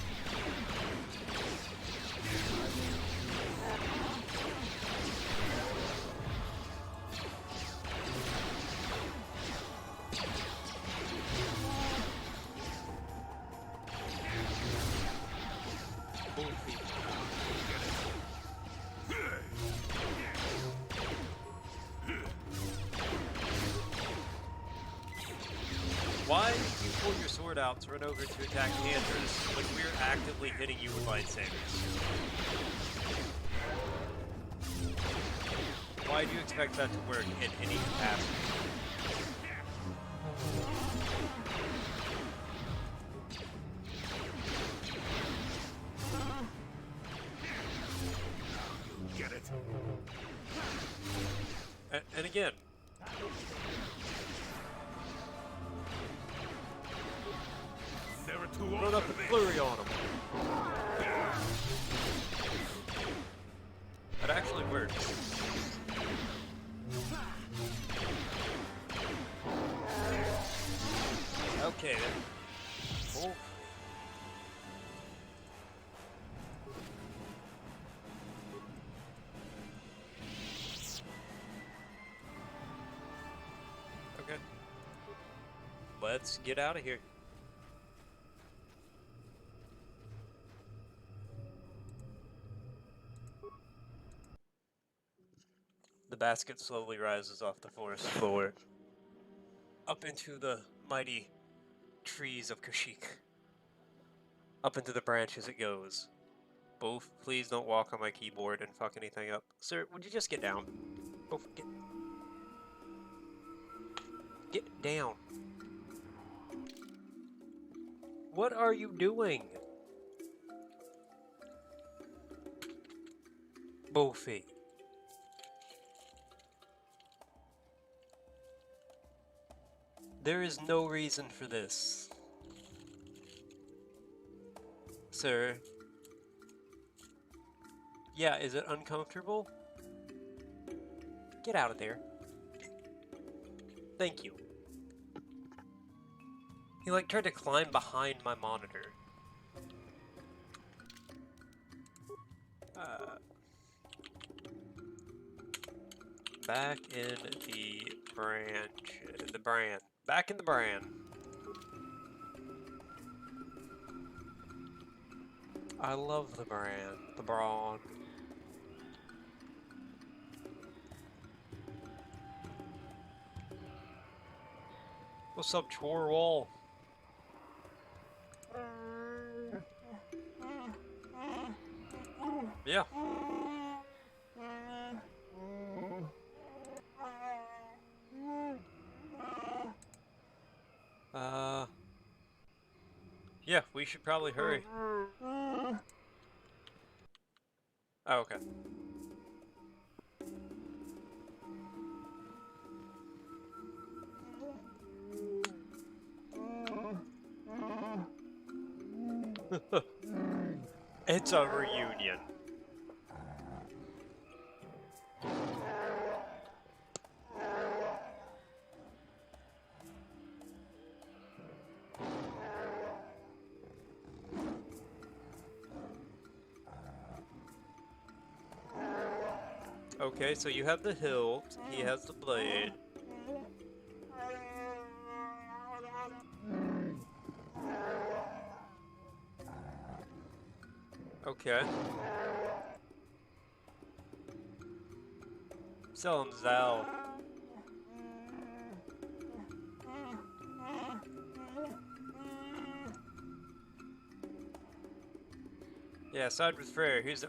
Why did you pull your sword out to run over to attack Panthers when we're actively hitting you with lightsabers? Why do you expect that to work in any capacity? And again. Never too Run old up for and this. flurry on him. That actually works. Okay then. Oh. Okay. Let's get out of here. The basket slowly rises off the forest floor, up into the mighty trees of Kashyyyk. Up into the branches it goes. Both, please don't walk on my keyboard and fuck anything up. Sir, would you just get down? Both, get down. What are you doing? Boofy. There is no reason for this. Sir. Yeah, is it uncomfortable? Get out of there. Thank you. He like tried to climb behind my monitor. Back in the brand. Back in the brand. I love the brand. The brawn. What's up, Chorwall? Yeah. Yeah, we should probably hurry. Oh, okay. It's a reunion. Okay, so you have the hilt, he has the blade. Okay. Sell him Zal. Yeah, side with Freyr, he's the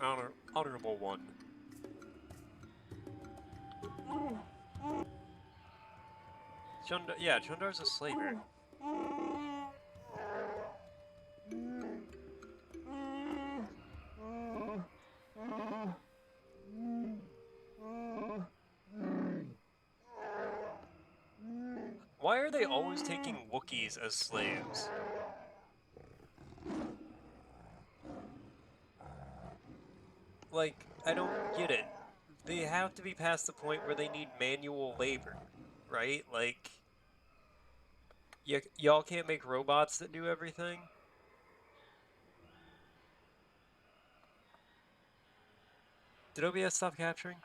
honorable one. Yeah, Chundar's a slaver. Why are they always taking Wookiees as slaves? Like, I don't get it. They have to be past the point where they need manual labor, right? Like, y'all can't make robots that do everything? Did OBS stop capturing?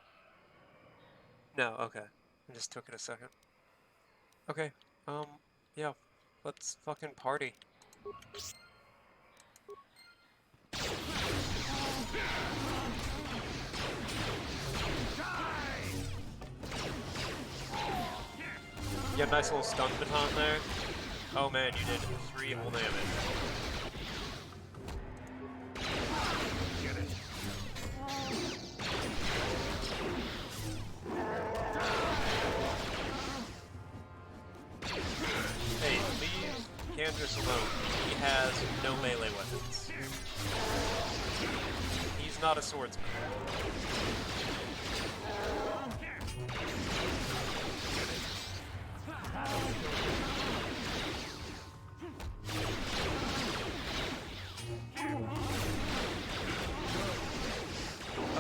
No, okay. I just took it a second. Okay, yeah, let's fucking party. You have a nice little stun baton there. Oh man, you did 3 whole damage. Get it. Hey, leave Candrace alone. He has no melee weapons. He's not a swordsman.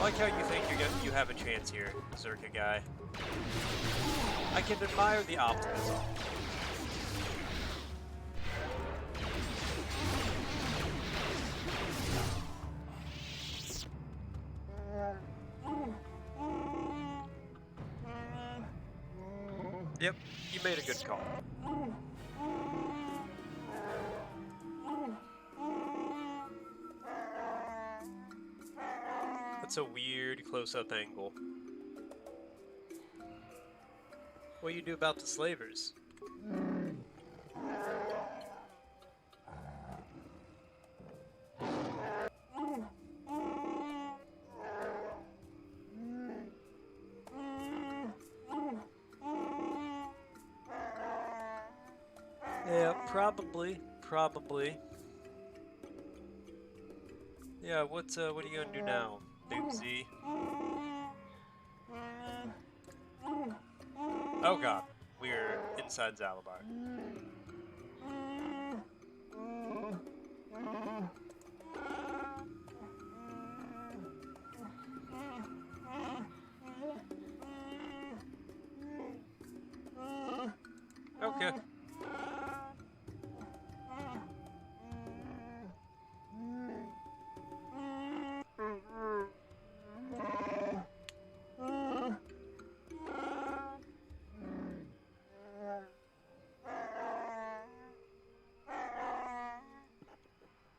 like how you think you have a chance here, Zerka guy. I can admire the optimism. Yep, you made a good call. That's a weird close-up angle. What do you do about the slavers? Yeah, probably. Yeah, what are you gonna do now, Doozy? Oh god, we're inside Zalabar. Okay.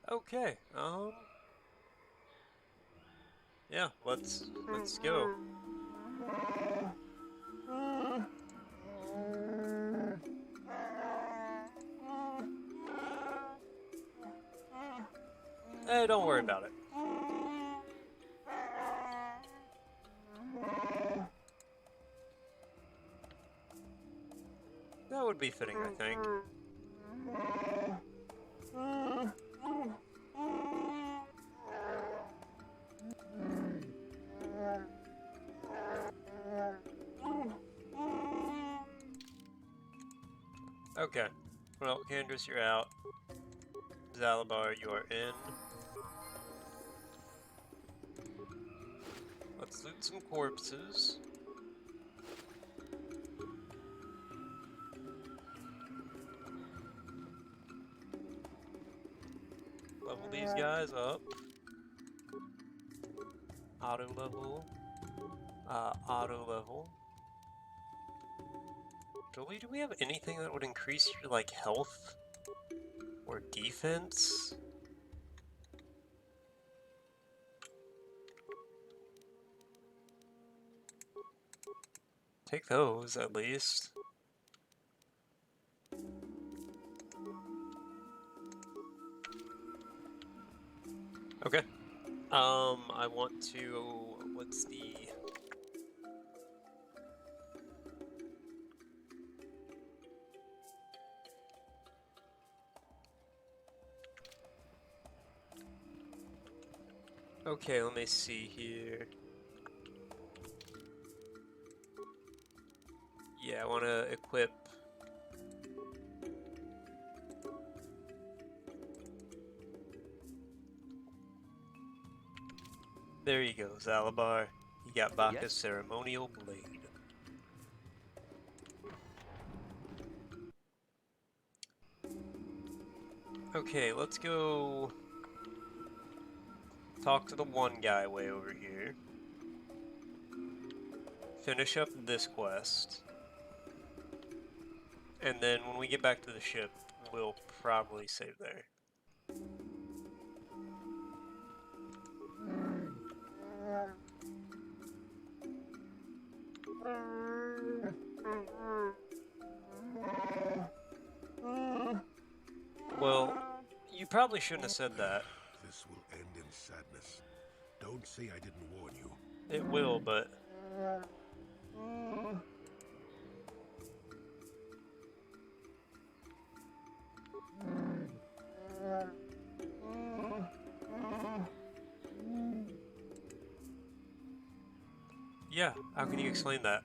Okay, yeah, let's go. Hey, don't worry about it. That would be fitting, I think. Okay. Well, Candace, you're out. Zalabar, you are in. Let's loot some corpses. Level these guys up. Auto level. Auto level. Jolie, do we have anything that would increase your, like, health? Or defense? Take those, at least. Okay. I want to... what's the... Okay, let me see here. Yeah, I want to equip... There you go, Zalabar. You got Baka's ceremonial blade. Okay, let's go talk to the one guy way over here. Finish up this quest. And then when we get back to the ship, we'll probably save there. Well, you probably shouldn't have said that. This will end in sadness. Don't say I didn't warn you. It will, but... Yeah, how can you explain that?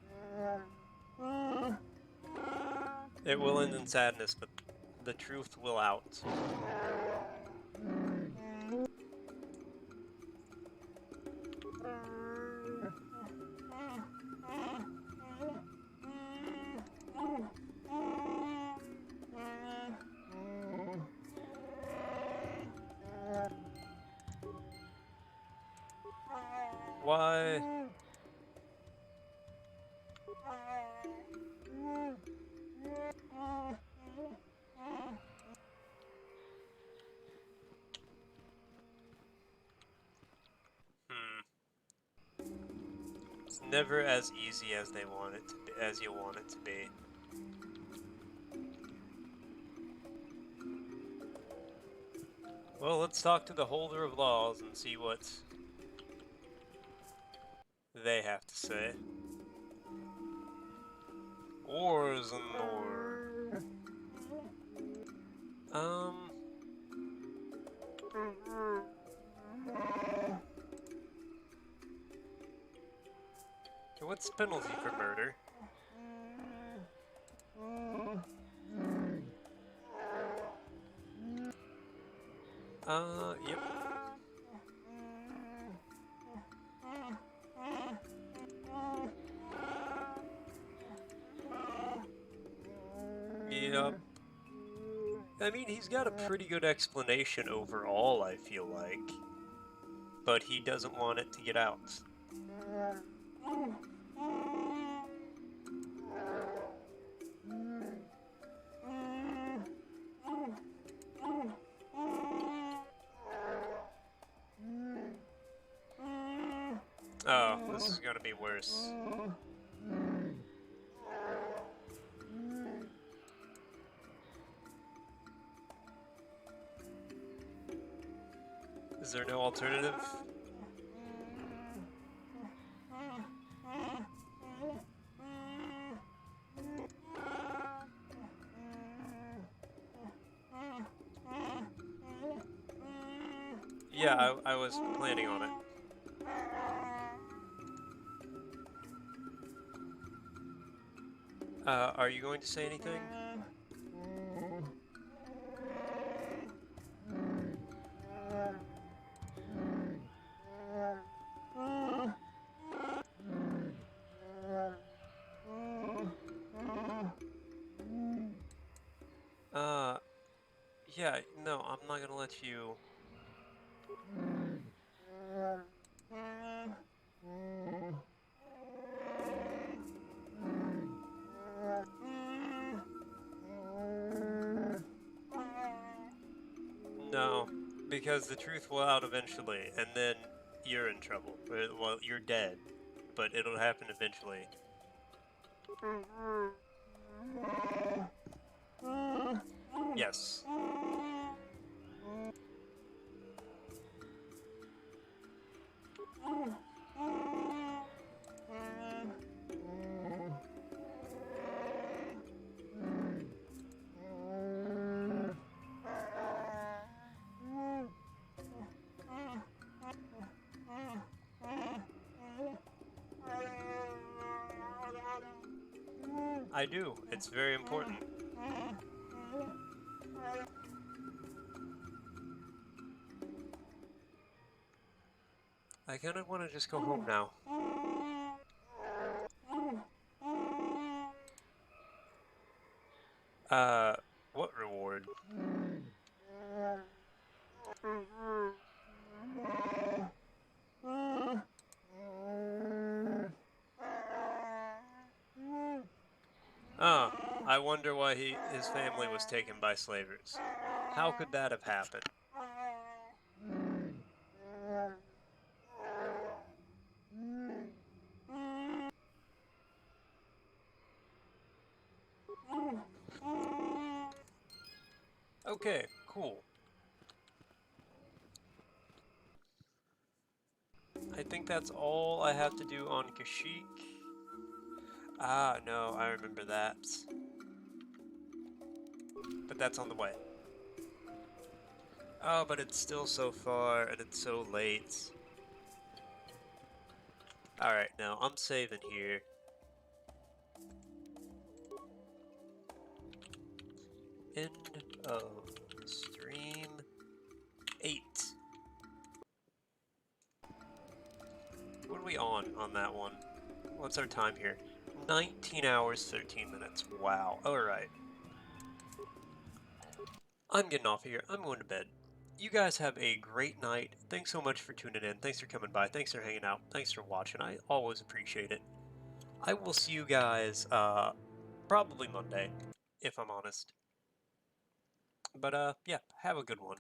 It will end in sadness, but the truth will out. Why? It's never as easy as they want it to be, as you want it to be. Well, let's talk to the holder of laws and see what they have to say. Wars and more. What's the penalty for murder? Yep. Yep. I mean, he's got a pretty good explanation overall, I feel like. But he doesn't want it to get out. Oh, this is gonna be worse. Is there no alternative? Yeah, I was planning on it. Are you going to say anything? Yeah, no, I'm not gonna let you... No, because the truth will out eventually, and then you're in trouble. Well, you're dead, but it'll happen eventually. Yes. I do. It's very important. I kind of want to just go home now. What reward? Oh, I wonder why his family was taken by slavers. How could that have happened? Okay, cool. I think that's all I have to do on Kashyyyk. Ah, no, I remember that. But that's on the way. Oh, but it's still so far, and it's so late. Alright, now, I'm saving here. End of stream 8. What are we on that one? What's our time here? 19 hours, 13 minutes. Wow. Alright. I'm getting off of here. I'm going to bed. you guys have a great night. Thanks so much for tuning in. Thanks for coming by. Thanks for hanging out. Thanks for watching. I always appreciate it. I will see you guys probably Monday, if I'm honest. But yeah, have a good one.